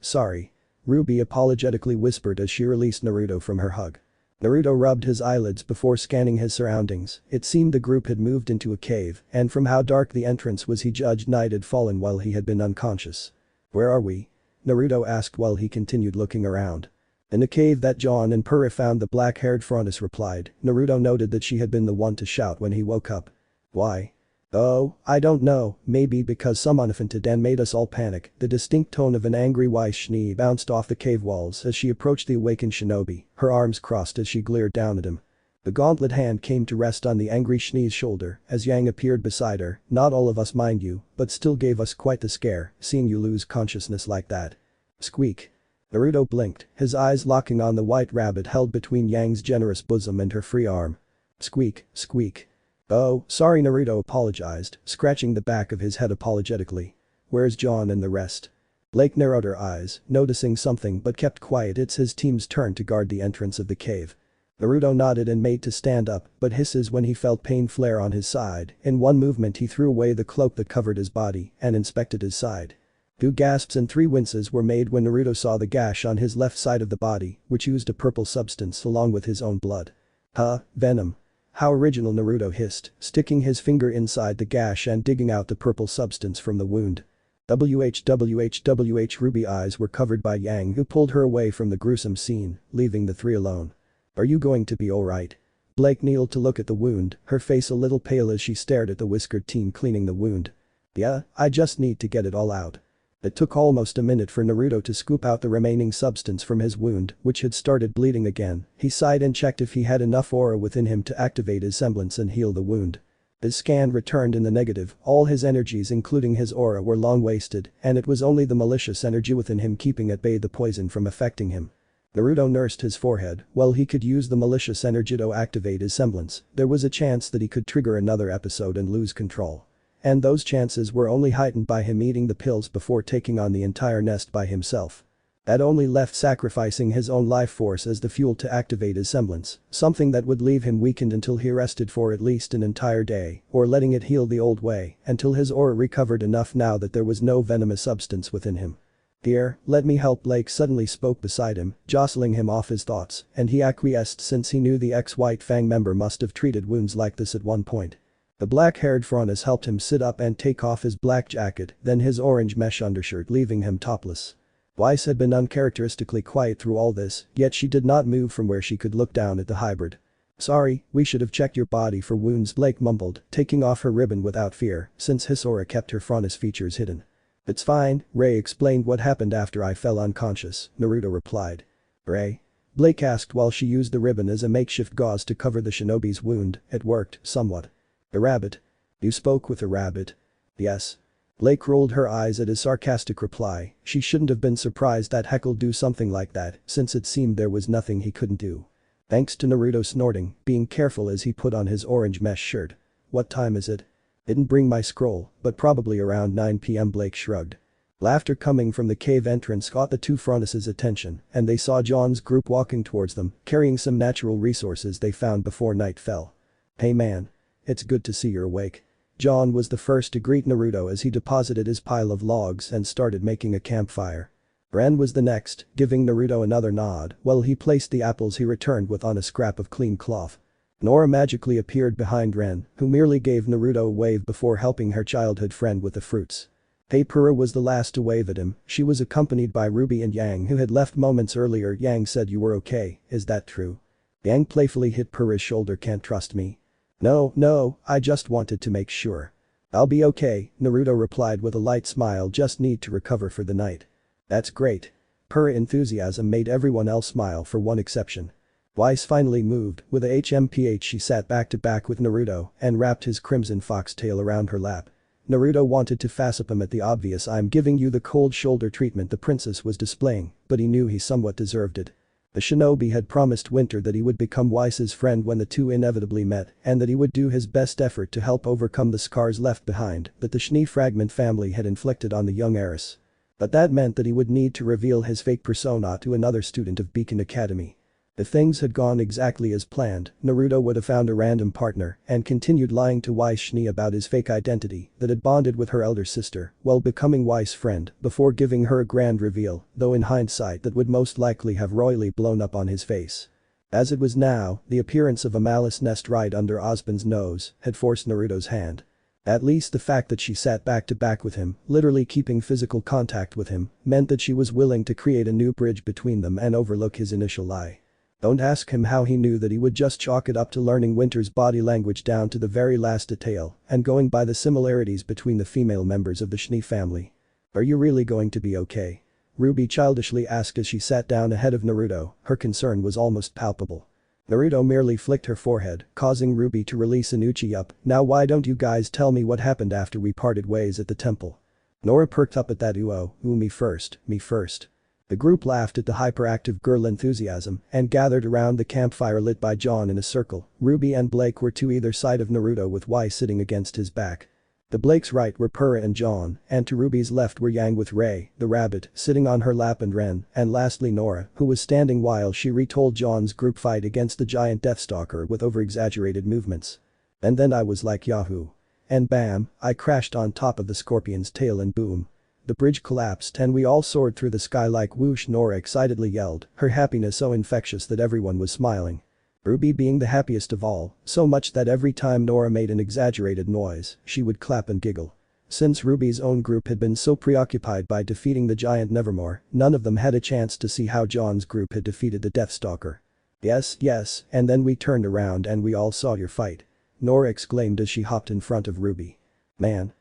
sorry. Ruby apologetically whispered as she released Naruto from her hug. Naruto rubbed his eyelids before scanning his surroundings. It seemed the group had moved into a cave, and from how dark the entrance was he judged night had fallen while he had been unconscious. Where are we? Naruto asked while he continued looking around. In the cave that John and Purah found, the black-haired Faunus replied. Naruto noted that she had been the one to shout when he woke up. Why? Oh, I don't know, maybe because someone offended and made us all panic. The distinct tone of an angry Shni bounced off the cave walls as she approached the awakened shinobi, her arms crossed as she glared down at him. The gauntlet hand came to rest on the angry Shni's shoulder as Yang appeared beside her. Not all of us, mind you, but still gave us quite the scare, seeing you lose consciousness like that. Squeak. Naruto blinked, his eyes locking on the white rabbit held between Yang's generous bosom and her free arm. Squeak, squeak. Oh, sorry, Naruto apologized, scratching the back of his head apologetically. Where's John and the rest? Blake narrowed her eyes, noticing something but kept quiet. It's his team's turn to guard the entrance of the cave. Naruto nodded and made to stand up, but hisses when he felt pain flare on his side. In one movement he threw away the cloak that covered his body and inspected his side. 2 gasps and 3 winces were made when Naruto saw the gash on his left side of the body, which used a purple substance along with his own blood. Huh, venom. How original, Naruto hissed, sticking his finger inside the gash and digging out the purple substance from the wound. WHWHWH. Ruby eyes were covered by Yang, who pulled her away from the gruesome scene, leaving the 3 alone. Are you going to be alright? Blake kneeled to look at the wound, her face a little pale as she stared at the whiskered teen cleaning the wound. Yeah, I just need to get it all out. It took almost a minute for Naruto to scoop out the remaining substance from his wound, which had started bleeding again. He sighed and checked if he had enough aura within him to activate his semblance and heal the wound. His scan returned in the negative. All his energies including his aura were long wasted, and it was only the malicious energy within him keeping at bay the poison from affecting him. Naruto nursed his forehead. While he could use the malicious energy to activate his semblance, there was a chance that he could trigger another episode and lose control. And those chances were only heightened by him eating the pills before taking on the entire nest by himself. That only left sacrificing his own life force as the fuel to activate his semblance, something that would leave him weakened until he rested for at least an entire day, or letting it heal the old way until his aura recovered enough now that there was no venomous substance within him. Here, let me help. Blake suddenly spoke beside him, jostling him off his thoughts, and he acquiesced since he knew the ex-White Fang member must have treated wounds like this at one point. The black-haired Faunus helped him sit up and take off his black jacket, then his orange mesh undershirt, leaving him topless. Weiss had been uncharacteristically quiet through all this, yet she did not move from where she could look down at the hybrid. Sorry, we should have checked your body for wounds, Blake mumbled, taking off her ribbon without fear, since his aura kept her Faunus features hidden. It's fine, Ray explained what happened after I fell unconscious, Naruto replied. Ray? Blake asked while she used the ribbon as a makeshift gauze to cover the shinobi's wound. It worked, somewhat. The rabbit? You spoke with the rabbit? Yes. Blake rolled her eyes at his sarcastic reply. She shouldn't have been surprised that Heck'll do something like that, since it seemed there was nothing he couldn't do. Thanks to Naruto snorting, being careful as he put on his orange mesh shirt. What time is it? Didn't bring my scroll, but probably around 9 p.m. Blake shrugged. Laughter coming from the cave entrance caught the two Faunus' attention, and they saw John's group walking towards them, carrying some natural resources they found before night fell. Hey man. It's good to see you're awake. John was the first to greet Naruto as he deposited his pile of logs and started making a campfire. Ren was the next, giving Naruto another nod while he placed the apples he returned with on a scrap of clean cloth. Nora magically appeared behind Ren, who merely gave Naruto a wave before helping her childhood friend with the fruits. Hey Pura was the last to wave at him. She was accompanied by Ruby and Yang, who had left moments earlier. Yang said you were okay, is that true? Yang playfully hit Pura's shoulder. Can't trust me? No, I just wanted to make sure. I'll be okay, Naruto replied with a light smile. Just need to recover for the night. That's great. Pura enthusiasm made everyone else smile for one exception. Weiss finally moved. With a HMPH she sat back to back with Naruto and wrapped his crimson fox tail around her lap. Naruto wanted to fassap him at the obvious "I'm giving you the cold shoulder" treatment the princess was displaying, but he knew he somewhat deserved it. The shinobi had promised Winter that he would become Weiss's friend when the two inevitably met and that he would do his best effort to help overcome the scars left behind that the Schnee fragment family had inflicted on the young heiress. But that meant that he would need to reveal his fake persona to another student of Beacon Academy. If things had gone exactly as planned, Naruto would have found a random partner and continued lying to Weiss Schnee about his fake identity that had bonded with her elder sister while becoming Weiss' friend before giving her a grand reveal, though in hindsight that would most likely have royally blown up on his face. As it was now, the appearance of a malice nest right under Ozpin's nose had forced Naruto's hand. At least the fact that she sat back to back with him, literally keeping physical contact with him, meant that she was willing to create a new bridge between them and overlook his initial lie. Don't ask him how he knew that. He would just chalk it up to learning Winter's body language down to the very last detail and going by the similarities between the female members of the Schnee family. Are you really going to be okay? Ruby childishly asked as she sat down ahead of Naruto. Her concern was almost palpable. Naruto merely flicked her forehead, causing Ruby to release an "Uchi up, now why don't you guys tell me what happened after we parted ways at the temple?" Nora perked up at that. Me first. The group laughed at the hyperactive girl enthusiasm and gathered around the campfire lit by John in a circle. Ruby and Blake were to either side of Naruto with Weiss sitting against his back. To Blake's right were Pura and John, and to Ruby's left were Yang with Ray, the rabbit, sitting on her lap and Ren, and lastly Nora, who was standing while she retold John's group fight against the giant Deathstalker with over-exaggerated movements. And then I was like Yahoo! And bam, I crashed on top of the scorpion's tail and boom. The bridge collapsed and we all soared through the sky like whoosh, Nora excitedly yelled, her happiness so infectious that everyone was smiling. Ruby being the happiest of all, so much that every time Nora made an exaggerated noise, she would clap and giggle. Since Ruby's own group had been so preoccupied by defeating the giant Nevermore, none of them had a chance to see how John's group had defeated the Deathstalker. Yes, and then we turned around and we all saw your fight. Nora exclaimed as she hopped in front of Ruby. Man.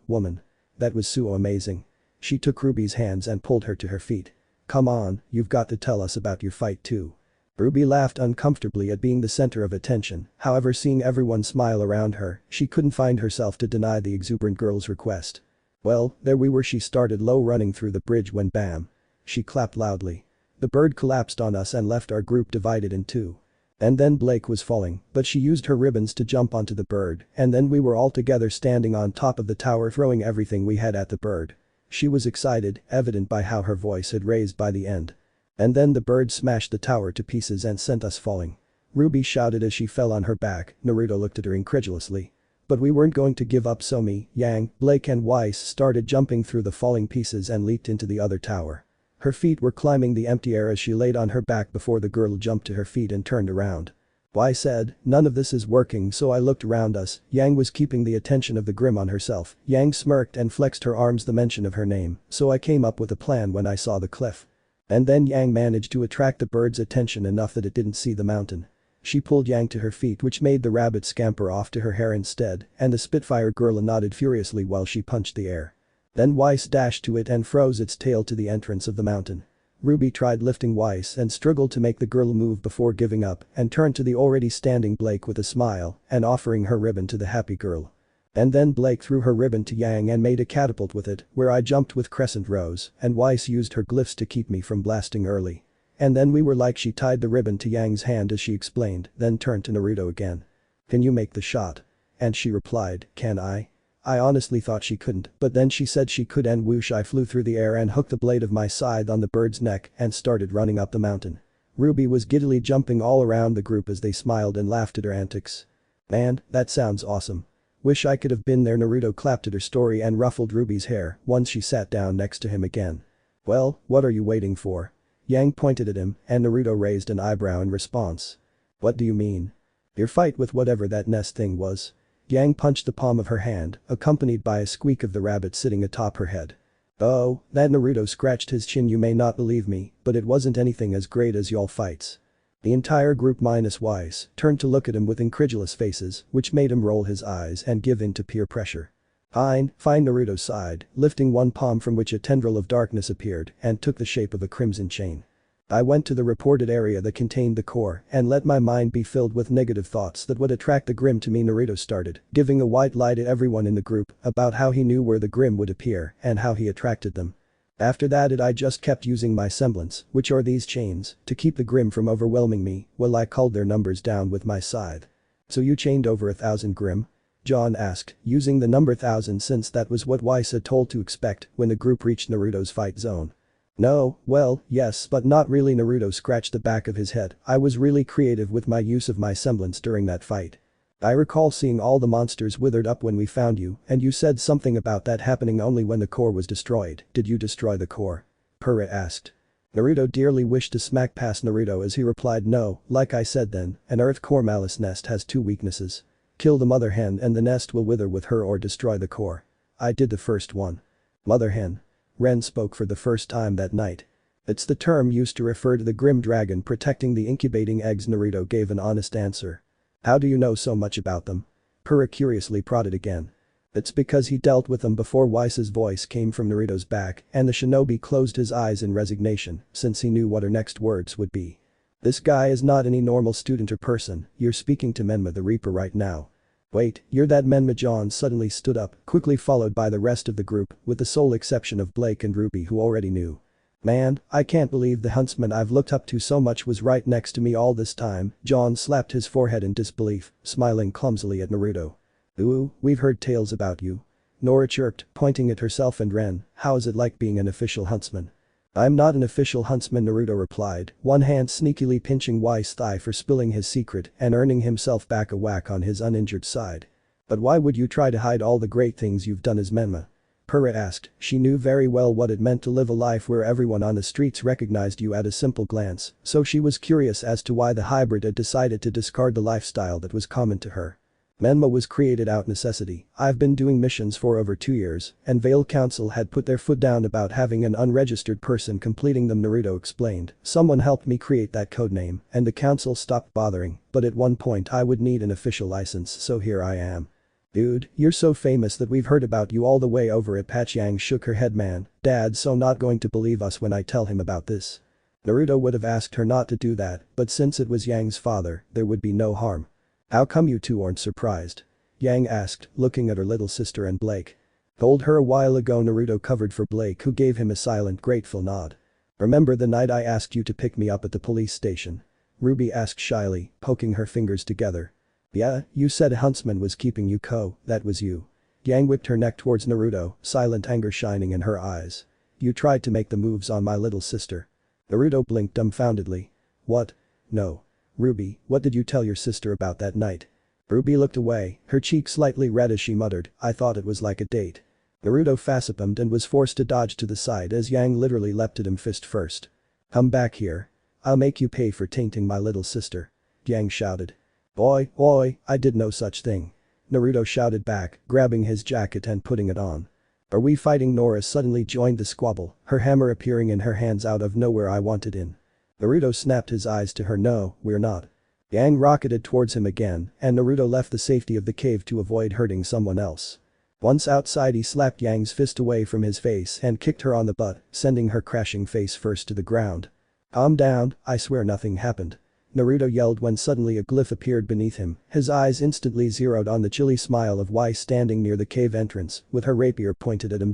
Woman. That was so amazing. She took Ruby's hands and pulled her to her feet. Come on, you've got to tell us about your fight too. Ruby laughed uncomfortably at being the center of attention, however seeing everyone smile around her, she couldn't find herself to deny the exuberant girl's request. Well, there we were. She started low running through the bridge when bam. She clapped loudly. The bird collapsed on us and left our group divided in two. And then Blake was falling, but she used her ribbons to jump onto the bird, and then we were all together standing on top of the tower throwing everything we had at the bird. She was excited, evident by how her voice had raised by the end. And then the bird smashed the tower to pieces and sent us falling. Ruby shouted as she fell on her back. Naruto looked at her incredulously. But we weren't going to give up, so me, Yang, Blake and Weiss started jumping through the falling pieces and leaped into the other tower. Her feet were climbing the empty air as she laid on her back before the girl jumped to her feet and turned around. Weiss said, none of this is working, so I looked around us. Yang was keeping the attention of the Grim on herself. Yang smirked and flexed her arms the mention of her name, so I came up with a plan when I saw the cliff. And then Yang managed to attract the bird's attention enough that it didn't see the mountain. She pulled Yang to her feet, which made the rabbit scamper off to her hair instead, and the Spitfire gorilla nodded furiously while she punched the air. Then Weiss dashed to it and froze its tail to the entrance of the mountain. Ruby tried lifting Weiss and struggled to make the girl move before giving up and turned to the already standing Blake with a smile and offering her ribbon to the happy girl. And then Blake threw her ribbon to Yang and made a catapult with it, where I jumped with crescent rows, and Weiss used her glyphs to keep me from blasting early. And then we were like. She tied the ribbon to Yang's hand as she explained, then turned to Naruto again. "Can you make the shot?" And she replied, "Can I?" I honestly thought she couldn't, but then she said she could, and whoosh, I flew through the air and hooked the blade of my scythe on the bird's neck and started running up the mountain. Ruby was giddily jumping all around the group as they smiled and laughed at her antics. "Man, that sounds awesome. Wish I could have been there." Naruto clapped at her story and ruffled Ruby's hair once she sat down next to him again. "Well, what are you waiting for?" Yang pointed at him and Naruto raised an eyebrow in response. "What do you mean?" "Your fight with whatever that nest thing was." Yang punched the palm of her hand, accompanied by a squeak of the rabbit sitting atop her head. "Oh, that." Naruto scratched his chin. "You may not believe me, but it wasn't anything as great as y'all fights." The entire group minus Weiss turned to look at him with incredulous faces, which made him roll his eyes and give in to peer pressure. Fine, Naruto sighed, lifting one palm from which a tendril of darkness appeared and took the shape of a crimson chain. "I went to the reported area that contained the core and let my mind be filled with negative thoughts that would attract the Grim to me." Naruto started, giving a white lie to everyone in the group about how he knew where the Grim would appear and how he attracted them. "After that I just kept using my semblance, which are these chains, to keep the Grim from overwhelming me while I culled their numbers down with my scythe." "So you chained over 1,000 Grim?" John asked, using the number 1,000 since that was what Weiss had told to expect when the group reached Naruto's fight zone. "No, well, yes, but not really." Naruto scratched the back of his head. "I was really creative with my use of my semblance during that fight. I recall seeing all the monsters withered up when we found you, and you said something about that happening only when the core was destroyed. Did you destroy the core?" Purah asked. Naruto dearly wished to smack past Naruto as he replied, "No, like I said then, an Earth core malice nest has two weaknesses. Kill the mother hen and the nest will wither with her, or destroy the core. I did the first one." "Mother hen?" Ren spoke for the first time that night. "It's the term used to refer to the Grim Dragon protecting the incubating eggs." Naruto gave an honest answer. "How do you know so much about them?" Purah curiously prodded again. "It's because he dealt with them before." Weiss's voice came from Naruto's back and the shinobi closed his eyes in resignation since he knew what her next words would be. "This guy is not any normal student or person. You're speaking to Menma the Reaper right now." "Wait, you're that Menma?" John suddenly stood up, quickly followed by the rest of the group with the sole exception of Blake and Ruby, who already knew. "Man, I can't believe the huntsman I've looked up to so much was right next to me all this time." John slapped his forehead in disbelief, smiling clumsily at Naruto. "Ooh, we've heard tales about you." Nora chirped, pointing at herself and Ren. "How is it like being an official huntsman?" "I'm not an official huntsman," Naruto replied, one hand sneakily pinching Weiss' thigh for spilling his secret and earning himself back a whack on his uninjured side. "But why would you try to hide all the great things you've done as Menma?" Purah asked. She knew very well what it meant to live a life where everyone on the streets recognized you at a simple glance, so she was curious as to why the hybrid had decided to discard the lifestyle that was common to her. "Menma was created out necessity. I've been doing missions for over 2 years, and Vale Council had put their foot down about having an unregistered person completing them." Naruto explained. "Someone helped me create that codename, and the council stopped bothering, but at one point I would need an official license, so here I am." "Dude, you're so famous that we've heard about you all the way over at Patch." Yang shook her head. "Man, Dad's so not going to believe us when I tell him about this." Naruto would have asked her not to do that, but since it was Yang's father, there would be no harm. "How come you two aren't surprised?" Yang asked, looking at her little sister and Blake. "Told her a while ago." Naruto covered for Blake, who gave him a silent grateful nod. "Remember the night I asked you to pick me up at the police station?" Ruby asked shyly, poking her fingers together. "Yeah, you said a huntsman was keeping you that was you." Yang whipped her neck towards Naruto, silent anger shining in her eyes. "You tried to make the moves on my little sister." Naruto blinked dumbfoundedly. "What? No. Ruby, what did you tell your sister about that night?" Ruby looked away, her cheeks slightly red as she muttered, "I thought it was like a date." Naruto facepalmed and was forced to dodge to the side as Yang literally leapt at him fist first. "Come back here. I'll make you pay for tainting my little sister." Yang shouted. Oi, I did no such thing." Naruto shouted back, grabbing his jacket and putting it on. "Are we fighting?" Nora suddenly joined the squabble, her hammer appearing in her hands out of nowhere. "I wanted in." Naruto snapped his eyes to her. "No, we're not." Yang rocketed towards him again, and Naruto left the safety of the cave to avoid hurting someone else. Once outside he slapped Yang's fist away from his face and kicked her on the butt, sending her crashing face first to the ground. "Calm down, I swear nothing happened," Naruto yelled when suddenly a glyph appeared beneath him, his eyes instantly zeroed on the chilly smile of Weiss standing near the cave entrance, with her rapier pointed at him.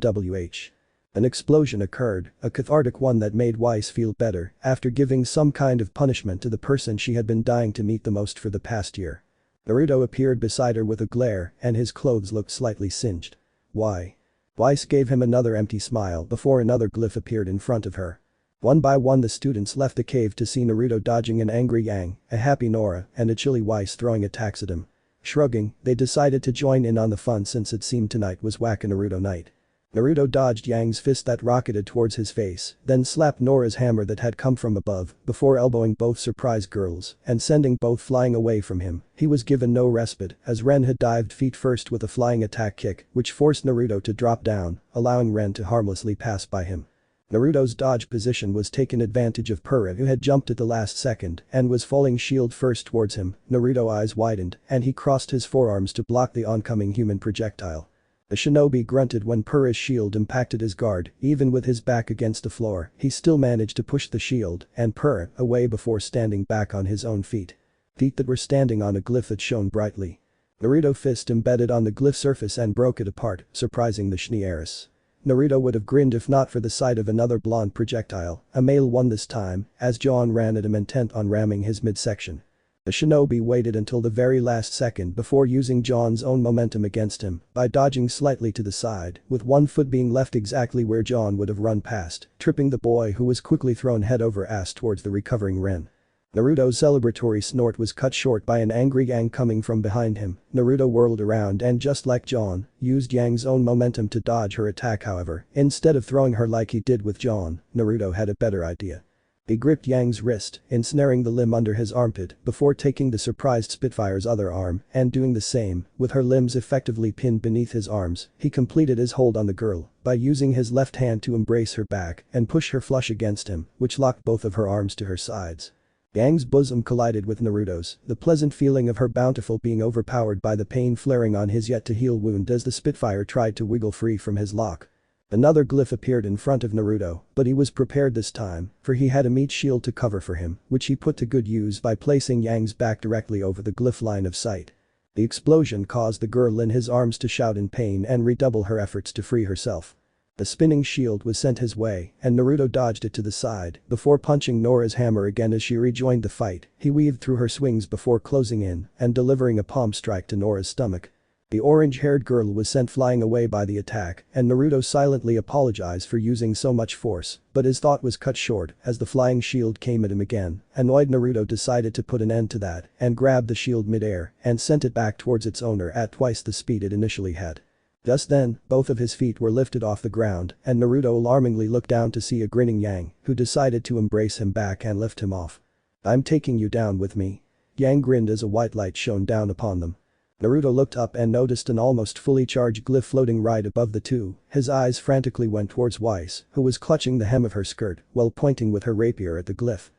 An explosion occurred, a cathartic one that made Weiss feel better after giving some kind of punishment to the person she had been dying to meet the most for the past year. Naruto appeared beside her with a glare and his clothes looked slightly singed. "Why?" Weiss gave him another empty smile before another glyph appeared in front of her. One by one the students left the cave to see Naruto dodging an angry Yang, a happy Nora, and a chilly Weiss throwing attacks at him. Shrugging, they decided to join in on the fun since it seemed tonight was Whack-a-Naruto night. Naruto dodged Yang's fist that rocketed towards his face, then slapped Nora's hammer that had come from above, before elbowing both surprised girls and sending both flying away from him. He was given no respite as Ren had dived feet first with a flying attack kick which forced Naruto to drop down, allowing Ren to harmlessly pass by him. Naruto's dodge position was taken advantage of Purah, who had jumped at the last second and was falling shield first towards him. Naruto's eyes widened and he crossed his forearms to block the oncoming human projectile. The shinobi grunted when Purah's shield impacted his guard. Even with his back against the floor, he still managed to push the shield and Purah away before standing back on his own feet. Feet that were standing on a glyph that shone brightly. Naruto's fist embedded on the glyph surface and broke it apart, surprising the Shni heiress. Naruto would have grinned if not for the sight of another blonde projectile, a male one this time, as John ran at him intent on ramming his midsection. The shinobi waited until the very last second before using John's own momentum against him by dodging slightly to the side, with one foot being left exactly where John would have run past, tripping the boy who was quickly thrown head over ass towards the recovering Ren. Naruto's celebratory snort was cut short by an angry Yang coming from behind him. Naruto whirled around and just like John, used Yang's own momentum to dodge her attack. However, instead of throwing her like he did with John, Naruto had a better idea. He gripped Yang's wrist, ensnaring the limb under his armpit before taking the surprised Spitfire's other arm and doing the same, with her limbs effectively pinned beneath his arms. He completed his hold on the girl by using his left hand to embrace her back and push her flush against him, which locked both of her arms to her sides. Yang's bosom collided with Naruto's, the pleasant feeling of her bountiful being overpowered by the pain flaring on his yet-to-heal wound as the Spitfire tried to wiggle free from his lock. Another glyph appeared in front of Naruto, but he was prepared this time, for he had a meat shield to cover for him, which he put to good use by placing Yang's back directly over the glyph line of sight. The explosion caused the girl in his arms to shout in pain and redouble her efforts to free herself. The spinning shield was sent his way, and Naruto dodged it to the side before punching Nora's hammer again as she rejoined the fight. He weaved through her swings before closing in and delivering a palm strike to Nora's stomach. The orange-haired girl was sent flying away by the attack, and Naruto silently apologized for using so much force, but his thought was cut short as the flying shield came at him again. Annoyed, Naruto decided to put an end to that and grabbed the shield mid-air and sent it back towards its owner at twice the speed it initially had. Just then, both of his feet were lifted off the ground and Naruto alarmingly looked down to see a grinning Yang, who decided to embrace him back and lift him off. "I'm taking you down with me." Yang grinned as a white light shone down upon them. Naruto looked up and noticed an almost fully charged glyph floating right above the two. His eyes frantically went towards Weiss, who was clutching the hem of her skirt while pointing with her rapier at the glyph.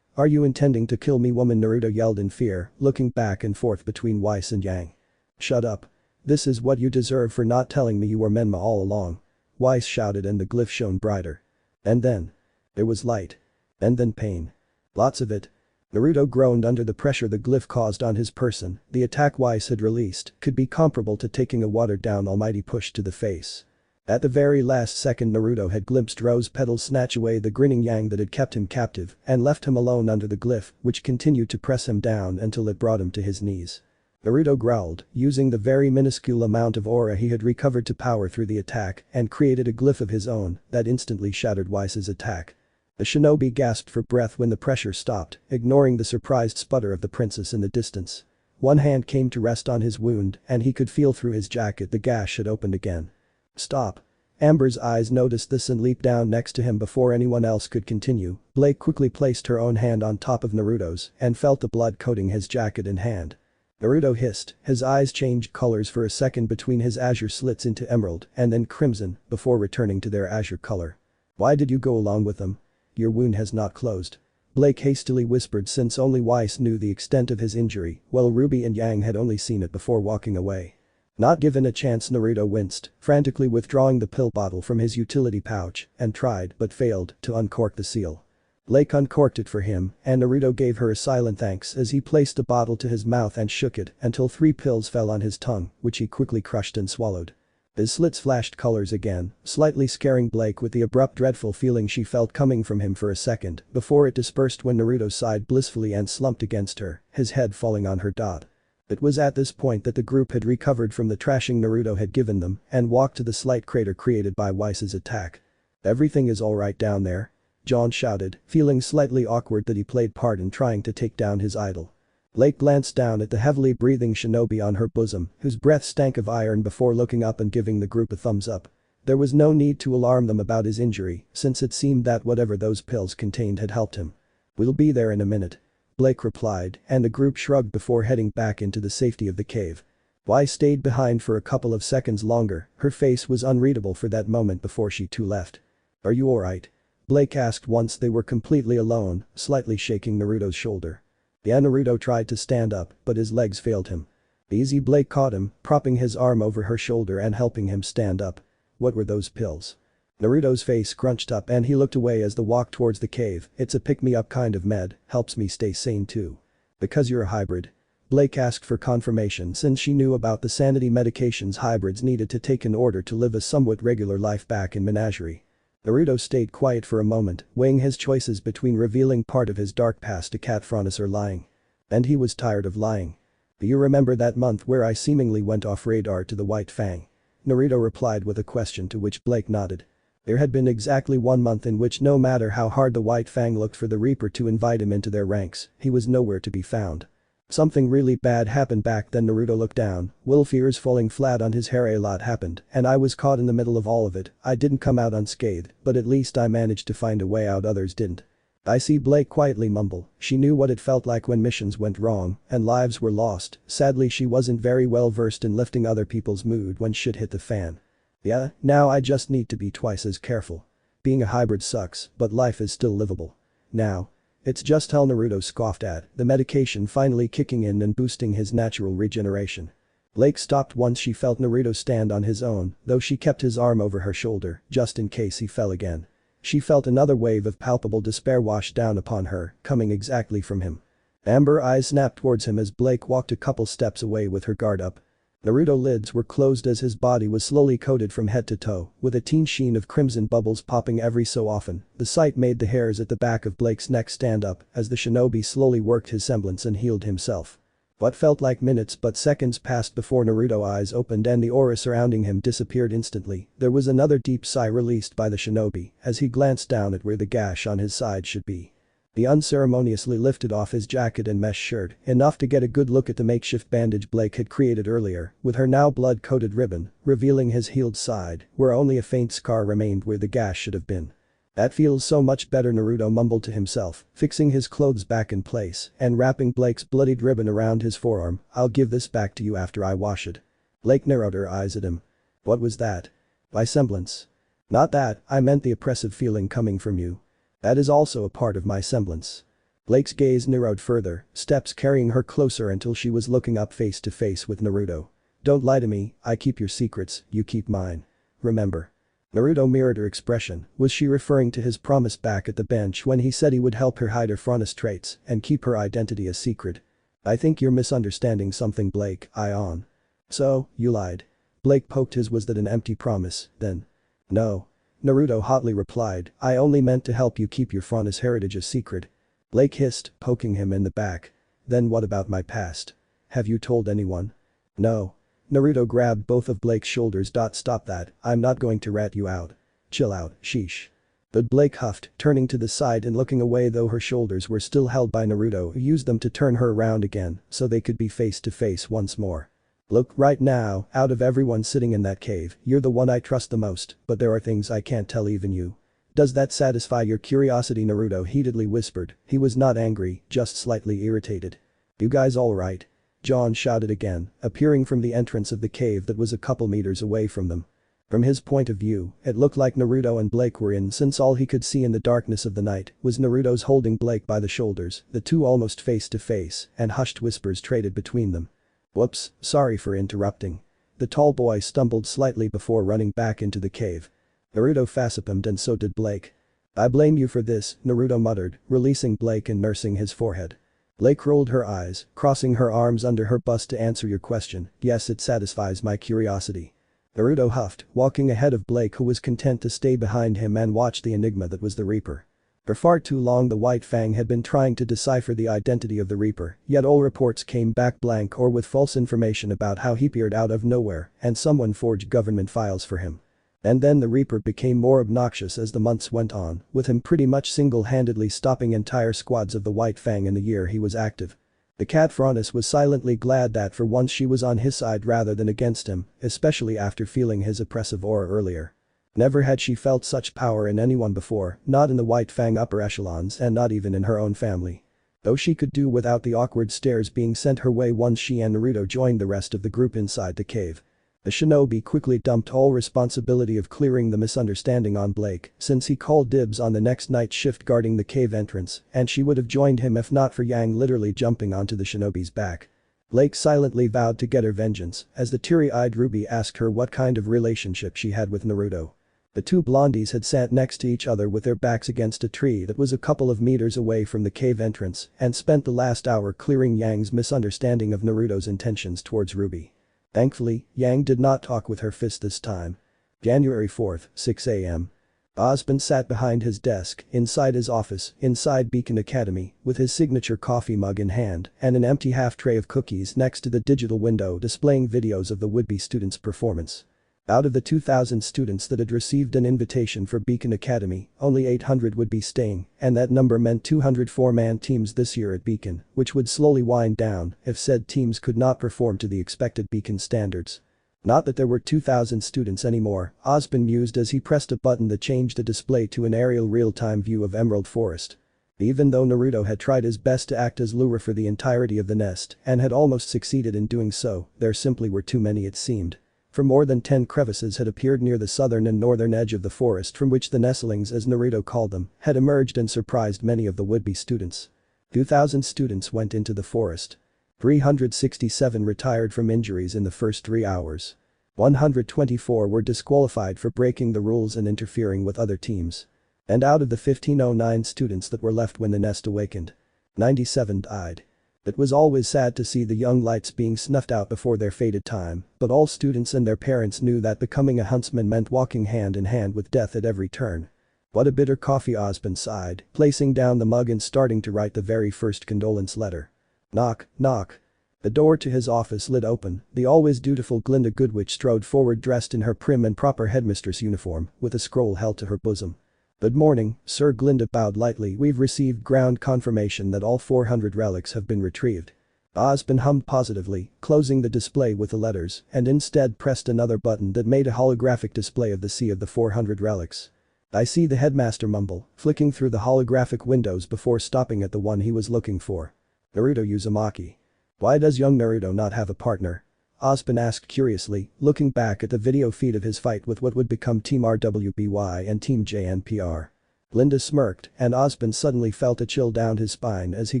Are you intending to kill me, woman?" Naruto yelled in fear, looking back and forth between Weiss and Yang. "Shut up. This is what you deserve for not telling me you were Menma all along," Weiss shouted and the glyph shone brighter. And then. There was light. And then pain. Lots of it. Naruto groaned under the pressure the glyph caused on his person. The attack Weiss had released could be comparable to taking a watered-down almighty push to the face. At the very last second, Naruto had glimpsed Rose Petals snatch away the grinning Yang that had kept him captive and left him alone under the glyph, which continued to press him down until it brought him to his knees. Naruto growled, using the very minuscule amount of aura he had recovered to power through the attack and created a glyph of his own that instantly shattered Weiss's attack. The shinobi gasped for breath when the pressure stopped, ignoring the surprised sputter of the princess in the distance. One hand came to rest on his wound and he could feel through his jacket the gash had opened again. "Stop." Amber's eyes noticed this and leaped down next to him before anyone else could continue. Blake quickly placed her own hand on top of Naruto's and felt the blood coating his jacket and hand. Naruto hissed, his eyes changed colors for a second between his azure slits into emerald and then crimson before returning to their azure color. "Why did you go along with them? Your wound has not closed." Blake hastily whispered since only Weiss knew the extent of his injury, while Ruby and Yang had only seen it before walking away. Not given a chance, Naruto winced, frantically withdrawing the pill bottle from his utility pouch, and tried but failed to uncork the seal. Blake uncorked it for him, and Naruto gave her a silent thanks as he placed the bottle to his mouth and shook it until 3 pills fell on his tongue, which he quickly crushed and swallowed. His slits flashed colors again, slightly scaring Blake with the abrupt dreadful feeling she felt coming from him for a second before it dispersed when Naruto sighed blissfully and slumped against her, his head falling on her dot. It was at this point that the group had recovered from the trashing Naruto had given them and walked to the slight crater created by Weiss's attack. "Everything is alright down there?" John shouted, feeling slightly awkward that he played part in trying to take down his idol. Blake glanced down at the heavily breathing shinobi on her bosom, whose breath stank of iron before looking up and giving the group a thumbs up. There was no need to alarm them about his injury, since it seemed that whatever those pills contained had helped him. "We'll be there in a minute," Blake replied, and the group shrugged before heading back into the safety of the cave. Weiss stayed behind for a couple of seconds longer, her face was unreadable for that moment before she too left. "Are you alright?" Blake asked once they were completely alone, slightly shaking Naruto's shoulder. Yeah, Naruto tried to stand up, but his legs failed him. "Easy," Blake caught him, propping his arm over her shoulder and helping him stand up. "What were those pills?" Naruto's face scrunched up and he looked away as they walked towards the cave. "It's a pick-me-up kind of med, helps me stay sane too." "Because you're a hybrid?" Blake asked for confirmation since she knew about the sanity medications hybrids needed to take in order to live a somewhat regular life back in Menagerie. Naruto stayed quiet for a moment, weighing his choices between revealing part of his dark past to Cat Faunus or lying. And he was tired of lying. "Do you remember that month where I seemingly went off radar to the White Fang?" Naruto replied with a question to which Blake nodded. There had been exactly 1 month in which no matter how hard the White Fang looked for the Reaper to invite him into their ranks, he was nowhere to be found. Something really bad happened back then. Naruto looked down, wolf ears falling flat on his hair. "A lot happened, and I was caught in the middle of all of it. I didn't come out unscathed, but at least I managed to find a way out others didn't." "I see," Blake quietly mumbled. She knew what it felt like when missions went wrong and lives were lost. Sadly, she wasn't very well versed in lifting other people's mood when shit hit the fan. "Yeah, now I just need to be twice as careful. Being a hybrid sucks, but life is still livable. Now." "It's just hell," Naruto scoffed at, the medication finally kicking in and boosting his natural regeneration. Blake stopped once she felt Naruto stand on his own, though she kept his arm over her shoulder, just in case he fell again. She felt another wave of palpable despair wash down upon her, coming exactly from him. Amber eyes snapped towards him as Blake walked a couple steps away with her guard up. Naruto's lids were closed as his body was slowly coated from head to toe, with a teen sheen of crimson bubbles popping every so often. The sight made the hairs at the back of Blake's neck stand up as the shinobi slowly worked his semblance and healed himself. What felt like minutes but seconds passed before Naruto's eyes opened and the aura surrounding him disappeared instantly. There was another deep sigh released by the shinobi as he glanced down at where the gash on his side should be. He unceremoniously lifted off his jacket and mesh shirt, enough to get a good look at the makeshift bandage Blake had created earlier, with her now blood-coated ribbon, revealing his healed side, where only a faint scar remained where the gash should have been. "That feels so much better," Naruto mumbled to himself, fixing his clothes back in place and wrapping Blake's bloodied ribbon around his forearm. "I'll give this back to you after I wash it." Blake narrowed her eyes at him. "What was that?" "My semblance." "Not that, I meant the oppressive feeling coming from you." "That is also a part of my semblance." Blake's gaze narrowed further, steps carrying her closer until she was looking up face to face with Naruto. "Don't lie to me, I keep your secrets, you keep mine. Remember?" Naruto mirrored her expression. Was she referring to his promise back at the bench when he said he would help her hide her Faunus traits and keep her identity a secret? "I think you're misunderstanding something, Blake." "On. So, you lied." Blake poked his. "Was that an empty promise, then?" "No." Naruto hotly replied, "I only meant to help you keep your Faunus heritage a secret." Blake hissed, poking him in the back. "Then what about my past? Have you told anyone?" "No." Naruto grabbed both of Blake's shoulders. "Stop that, I'm not going to rat you out." "Chill out, sheesh." But Blake huffed, turning to the side and looking away though her shoulders were still held by Naruto, who used them to turn her around again so they could be face to face once more. "Look, right now, out of everyone sitting in that cave, you're the one I trust the most, but there are things I can't tell even you. Does that satisfy your curiosity?" Naruto heatedly whispered. He was not angry, just slightly irritated. "You guys alright?" John shouted again, appearing from the entrance of the cave that was a couple meters away from them. From his point of view, it looked like Naruto and Blake were in since all he could see in the darkness of the night was Naruto's holding Blake by the shoulders, the two almost face to face, and hushed whispers traded between them. "Whoops, sorry for interrupting." The tall boy stumbled slightly before running back into the cave. Naruto facepalmed and so did Blake. "I blame you for this," Naruto muttered, releasing Blake and nursing his forehead. Blake rolled her eyes, crossing her arms under her bust to answer your question. "Yes, it satisfies my curiosity." Naruto huffed, walking ahead of Blake who was content to stay behind him and watch the enigma that was the Reaper. For far too long the White Fang had been trying to decipher the identity of the Reaper, yet all reports came back blank or with false information about how he appeared out of nowhere and someone forged government files for him. And then the Reaper became more obnoxious as the months went on, with him pretty much single-handedly stopping entire squads of the White Fang in the year he was active. The cat Faunus was silently glad that for once she was on his side rather than against him, especially after feeling his oppressive aura earlier. Never had she felt such power in anyone before, not in the White Fang upper echelons and not even in her own family. Though she could do without the awkward stares being sent her way once she and Naruto joined the rest of the group inside the cave. The shinobi quickly dumped all responsibility of clearing the misunderstanding on Blake since he called dibs on the next night shift guarding the cave entrance and she would have joined him if not for Yang literally jumping onto the shinobi's back. Blake silently vowed to get her vengeance as the teary-eyed Ruby asked her what kind of relationship she had with Naruto. The two blondies had sat next to each other with their backs against a tree that was a couple of meters away from the cave entrance and spent the last hour clearing Yang's misunderstanding of Naruto's intentions towards Ruby. Thankfully, Yang did not talk with her fist this time. January 4th, 6 a.m. Osmond sat behind his desk, inside his office, inside Beacon Academy, with his signature coffee mug in hand and an empty half tray of cookies next to the digital window displaying videos of the would-be students' performance. Out of the 2,000 students that had received an invitation for Beacon Academy, only 800 would be staying, and that number meant 200 four-man teams this year at Beacon, which would slowly wind down if said teams could not perform to the expected Beacon standards. Not that there were 2,000 students anymore, Osmond mused as he pressed a button that changed the display to an aerial real-time view of Emerald Forest. Even though Naruto had tried his best to act as lure for the entirety of the nest and had almost succeeded in doing so, there simply were too many it seemed. For more than 10 crevices had appeared near the southern and northern edge of the forest from which the nestlings as Naruto called them had emerged and surprised many of the would-be students. 2,000 students went into the forest. 367 retired from injuries in the first 3 hours. 124 were disqualified for breaking the rules and interfering with other teams. And out of the 1,509 students that were left when the nest awakened, 97 died. It was always sad to see the young lights being snuffed out before their fated time, but all students and their parents knew that becoming a huntsman meant walking hand in hand with death at every turn. What a bitter coffee, Osmond sighed, placing down the mug and starting to write the very first condolence letter. Knock, knock. The door to his office lit open, the always dutiful Glinda Goodwitch strode forward dressed in her prim and proper headmistress uniform, with a scroll held to her bosom. "Good morning, sir." Glinda bowed lightly. "We've received ground confirmation that all 400 relics have been retrieved." Osmond hummed positively, closing the display with the letters, and instead pressed another button that made a holographic display of the sea of the 400 relics. "I see," the headmaster mumbled, flicking through the holographic windows before stopping at the one he was looking for. Naruto Uzumaki. "Why does young Naruto not have a partner?" Osmond asked curiously, looking back at the video feed of his fight with what would become Team RWBY and Team JNPR. Glinda smirked, and Osmond suddenly felt a chill down his spine as he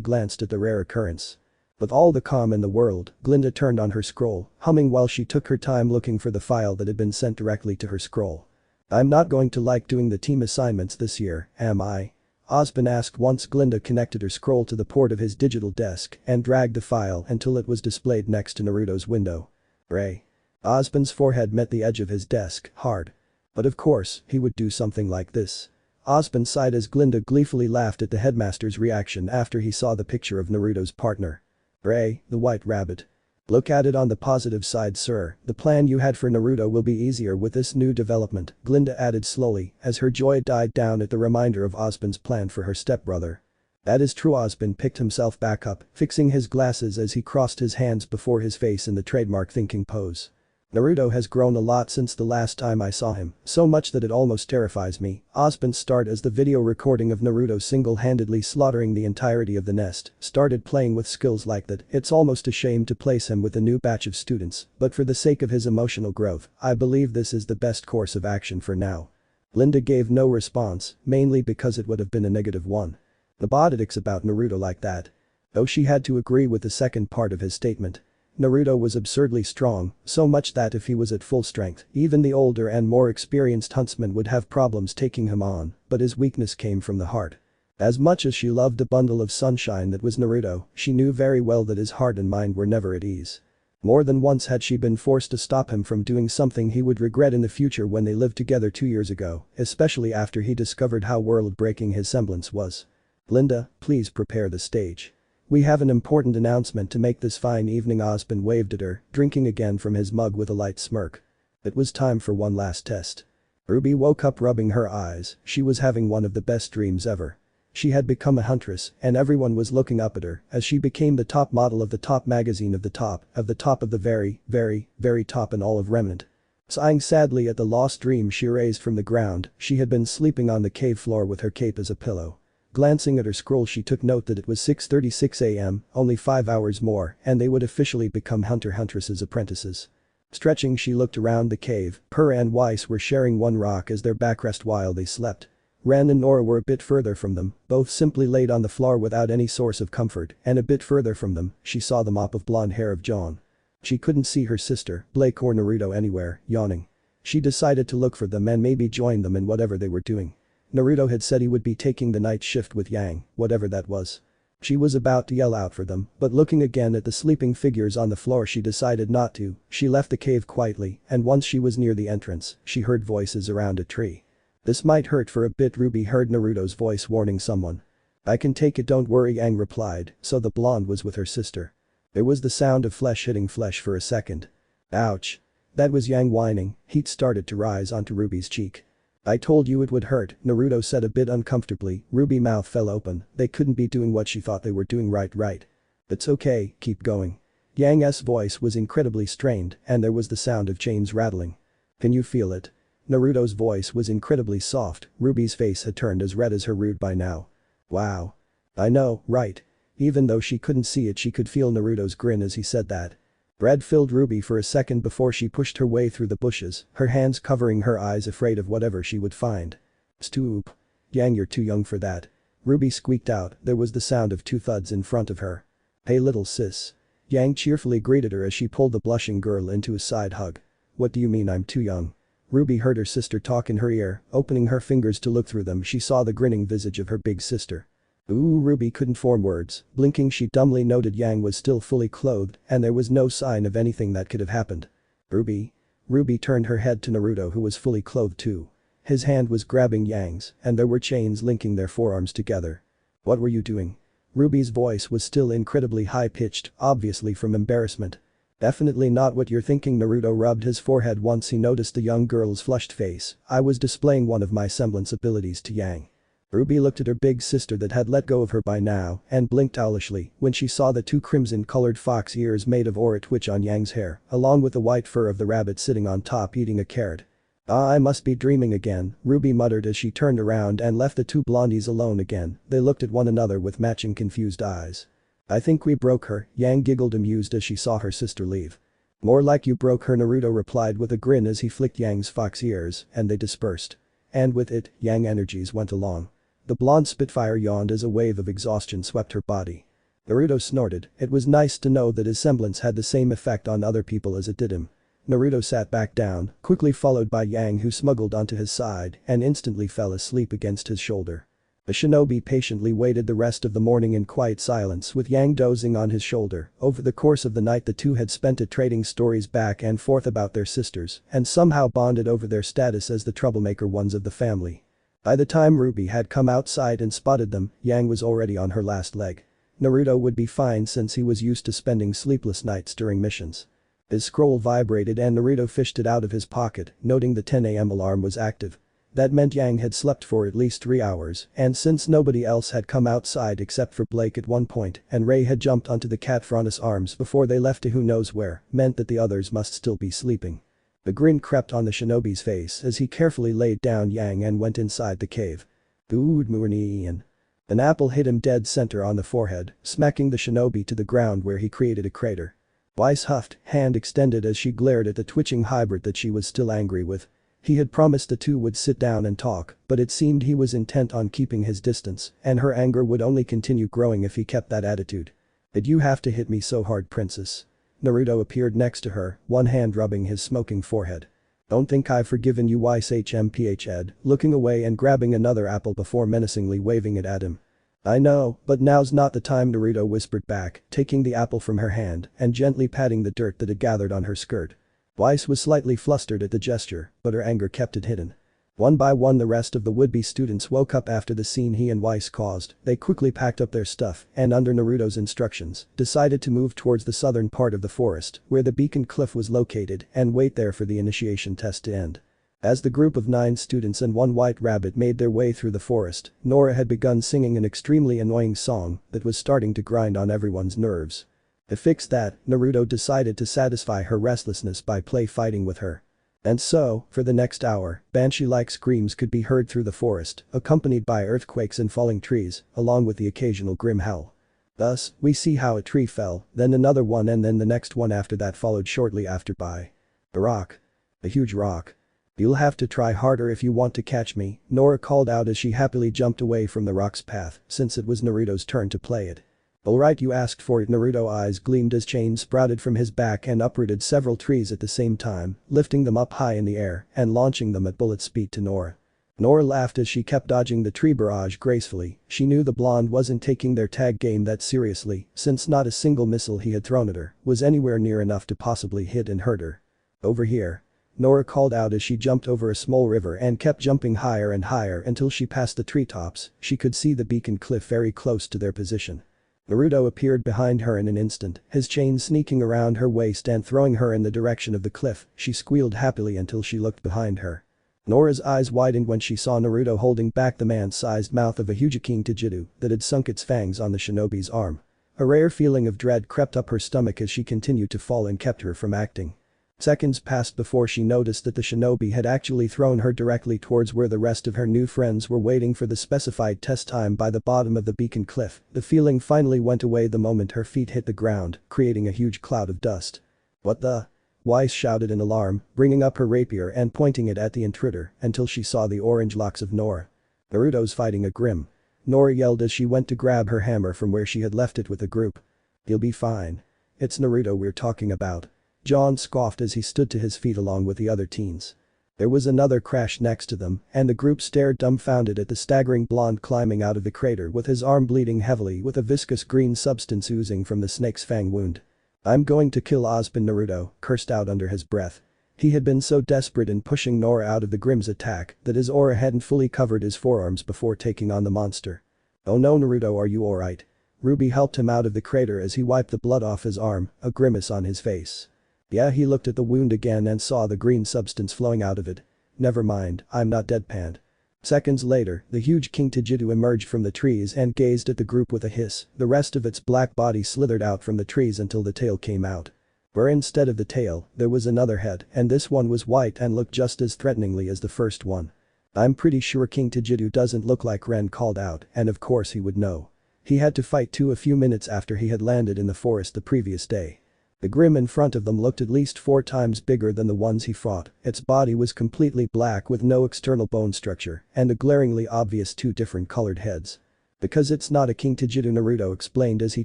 glanced at the rare occurrence. With all the calm in the world, Glinda turned on her scroll, humming while she took her time looking for the file that had been sent directly to her scroll. "I'm not going to like doing the team assignments this year, am I?" Osmond asked once Glinda connected her scroll to the port of his digital desk and dragged the file until it was displayed next to Naruto's window. Ray. Osmond's forehead met the edge of his desk, hard. But of course, he would do something like this. Osmond sighed as Glinda gleefully laughed at the headmaster's reaction after he saw the picture of Naruto's partner. Ray, the White Rabbit. "Look at it on the positive side, sir. The plan you had for Naruto will be easier with this new development," Glinda added slowly as her joy died down at the reminder of Osmond's plan for her stepbrother. "That is true." Osmond picked himself back up, fixing his glasses as he crossed his hands before his face in the trademark thinking pose. Naruto has grown a lot since the last time I saw him, so much that it almost terrifies me. IreJasmine start as the video recording of Naruto single-handedly slaughtering the entirety of the nest started playing with skills like that, it's almost a shame to place him with a new batch of students, but for the sake of his emotional growth, I believe this is the best course of action for now. Linda gave no response, mainly because it would have been a negative one. The botched about Naruto like that. Though she had to agree with the second part of his statement. Naruto was absurdly strong, so much that if he was at full strength, even the older and more experienced huntsman would have problems taking him on, but his weakness came from the heart. As much as she loved the bundle of sunshine that was Naruto, she knew very well that his heart and mind were never at ease. More than once had she been forced to stop him from doing something he would regret in the future when they lived together 2 years ago, especially after he discovered how world-breaking his semblance was. Linda, please prepare the stage. We have an important announcement to make this fine evening. IreJasmine waved at her, drinking again from his mug with a light smirk. It was time for one last test. Ruby woke up rubbing her eyes, she was having one of the best dreams ever. She had become a huntress and everyone was looking up at her as she became the top model of the top magazine of the top of the very, very, very top in all of Remnant. Sighing sadly at the lost dream she raised from the ground, she had been sleeping on the cave floor with her cape as a pillow. Glancing at her scroll she took note that it was 6:36 a.m., only 5 hours more, and they would officially become hunter-huntress's apprentices. Stretching she looked around the cave, her and Weiss were sharing one rock as their backrest while they slept. Ran and Nora were a bit further from them, both simply laid on the floor without any source of comfort, and a bit further from them, she saw the mop of blonde hair of John. She couldn't see her sister, Blake or Naruto anywhere, yawning. She decided to look for them and maybe join them in whatever they were doing. Naruto had said he would be taking the night shift with Yang, whatever that was. She was about to yell out for them, but looking again at the sleeping figures on the floor she decided not to. She left the cave quietly, and once she was near the entrance, she heard voices around a tree. This might hurt for a bit. Ruby heard Naruto's voice warning someone. I can take it, don't worry, Yang replied, so the blonde was with her sister. There was the sound of flesh hitting flesh for a second. Ouch. That was Yang whining, heat started to rise onto Ruby's cheek. I told you it would hurt, Naruto said a bit uncomfortably. Ruby's mouth fell open, they couldn't be doing what she thought they were doing right. It's okay, keep going. Yang's voice was incredibly strained and there was the sound of chains rattling. Can you feel it? Naruto's voice was incredibly soft, Ruby's face had turned as red as her root by now. Wow. I know, right? Even though she couldn't see it she could feel Naruto's grin as he said that. Dread filled Ruby for a second before she pushed her way through the bushes, her hands covering her eyes afraid of whatever she would find. Stoop. Yang, you're too young for that. Ruby squeaked out, there was the sound of 2 thuds in front of her. Hey little sis. Yang cheerfully greeted her as she pulled the blushing girl into a side hug. What do you mean I'm too young? Ruby heard her sister talk in her ear, opening her fingers to look through them she saw the grinning visage of her big sister. Ooh, Ruby couldn't form words, blinking she dumbly noted Yang was still fully clothed and there was no sign of anything that could have happened. Ruby? Ruby turned her head to Naruto who was fully clothed too. His hand was grabbing Yang's and there were chains linking their forearms together. What were you doing? Ruby's voice was still incredibly high-pitched, obviously from embarrassment. Definitely not what you're thinking. Naruto rubbed his forehead once he noticed the young girl's flushed face. I was displaying one of my semblance abilities to Yang. Ruby looked at her big sister that had let go of her by now and blinked owlishly when she saw the 2 crimson-colored fox ears made of aura twitch on Yang's hair, along with the white fur of the rabbit sitting on top eating a carrot. Ah, I must be dreaming again, Ruby muttered as she turned around and left the 2 blondies alone again. They looked at one another with matching confused eyes. I think we broke her, Yang giggled amused as she saw her sister leave. More like you broke her, Naruto replied with a grin as he flicked Yang's fox ears and they dispersed. And with it, Yang energies went along. The blonde Spitfire yawned as a wave of exhaustion swept her body. Naruto snorted, it was nice to know that his semblance had the same effect on other people as it did him. Naruto sat back down, quickly followed by Yang who smuggled onto his side and instantly fell asleep against his shoulder. The shinobi patiently waited the rest of the morning in quiet silence with Yang dozing on his shoulder. Over the course of the night the two had spent it trading stories back and forth about their sisters and somehow bonded over their status as the troublemaker ones of the family. By the time Ruby had come outside and spotted them, Yang was already on her last leg. Naruto would be fine since he was used to spending sleepless nights during missions. His scroll vibrated and Naruto fished it out of his pocket, noting the 10 AM alarm was active. That meant Yang had slept for at least 3 hours, and since nobody else had come outside except for Blake at one point and Ray had jumped onto the cat Faunus' arms before they left to who knows where, meant that the others must still be sleeping. The grin crept on the shinobi's face as he carefully laid down Yang and went inside the cave. Good morning. An apple hit him dead center on the forehead, smacking the shinobi to the ground where he created a crater. Weiss huffed, hand extended as she glared at the twitching hybrid that she was still angry with. He had promised the two would sit down and talk, but it seemed he was intent on keeping his distance, and her anger would only continue growing if he kept that attitude. Did you have to hit me so hard, princess? Naruto appeared next to her, one hand rubbing his smoking forehead. Don't think I've forgiven you, Weiss HMPH, looking away and grabbing another apple before menacingly waving it at him. I know, but now's not the time, Naruto whispered back, taking the apple from her hand and gently patting the dirt that had gathered on her skirt. Weiss was slightly flustered at the gesture, but her anger kept it hidden. One by one the rest of the would-be students woke up after the scene he and Weiss caused. They quickly packed up their stuff and, under Naruto's instructions, decided to move towards the southern part of the forest where the beacon cliff was located and wait there for the initiation test to end. As the group of 9 students and one white rabbit made their way through the forest, Nora had begun singing an extremely annoying song that was starting to grind on everyone's nerves. To fix that, Naruto decided to satisfy her restlessness by fighting with her. And so, for the next hour, banshee-like screams could be heard through the forest, accompanied by earthquakes and falling trees, along with the occasional grim howl. Thus, we see how a tree fell, then another one and then the next one after that followed shortly after by a rock. A huge rock. You'll have to try harder if you want to catch me, Nora called out as she happily jumped away from the rock's path, since it was Naruto's turn to play it. Alright, you asked for it. Naruto's eyes gleamed as chains sprouted from his back and uprooted several trees at the same time, lifting them up high in the air and launching them at bullet speed to Nora. Nora laughed as she kept dodging the tree barrage gracefully. She knew the blonde wasn't taking their tag game that seriously, since not a single missile he had thrown at her was anywhere near enough to possibly hit and hurt her. Over here. Nora called out as she jumped over a small river and kept jumping higher and higher until she passed the treetops. She could see the beacon cliff very close to their position. Naruto appeared behind her in an instant, his chain sneaking around her waist and throwing her in the direction of the cliff. She squealed happily until she looked behind her. Nora's eyes widened when she saw Naruto holding back the man-sized mouth of a huge king Tajitu that had sunk its fangs on the shinobi's arm. A rare feeling of dread crept up her stomach as she continued to fall and kept her from acting. Seconds passed before she noticed that the shinobi had actually thrown her directly towards where the rest of her new friends were waiting for the specified test time by the bottom of the beacon cliff. The feeling finally went away the moment her feet hit the ground, creating a huge cloud of dust. What the? Weiss shouted in alarm, bringing up her rapier and pointing it at the intruder until she saw the orange locks of Nora. Naruto's fighting a grim. Nora yelled as she went to grab her hammer from where she had left it with the group. He'll be fine. It's Naruto we're talking about. John scoffed as he stood to his feet along with the other teens. There was another crash next to them, and the group stared dumbfounded at the staggering blonde climbing out of the crater with his arm bleeding heavily with a viscous green substance oozing from the snake's fang wound. I'm going to kill Ozpin, Naruto cursed out under his breath. He had been so desperate in pushing Nora out of the Grimm's attack that his aura hadn't fully covered his forearms before taking on the monster. Oh no, Naruto, are you alright? Ruby helped him out of the crater as he wiped the blood off his arm, a grimace on his face. Yeah, he looked at the wound again and saw the green substance flowing out of it. Never mind, I'm not deadpanned. Seconds later, the huge King Tajitu emerged from the trees and gazed at the group with a hiss. The rest of its black body slithered out from the trees until the tail came out. Where instead of the tail, there was another head, and this one was white and looked just as threateningly as the first one. I'm pretty sure King Tajitu doesn't look like Ren called out, and of course he would know. He had to fight too a few minutes after he had landed in the forest the previous day. The Grim in front of them looked at least 4 times bigger than the ones he fought. Its body was completely black with no external bone structure and a glaringly obvious 2 different colored heads. Because it's not a King Tajitu, Naruto explained as he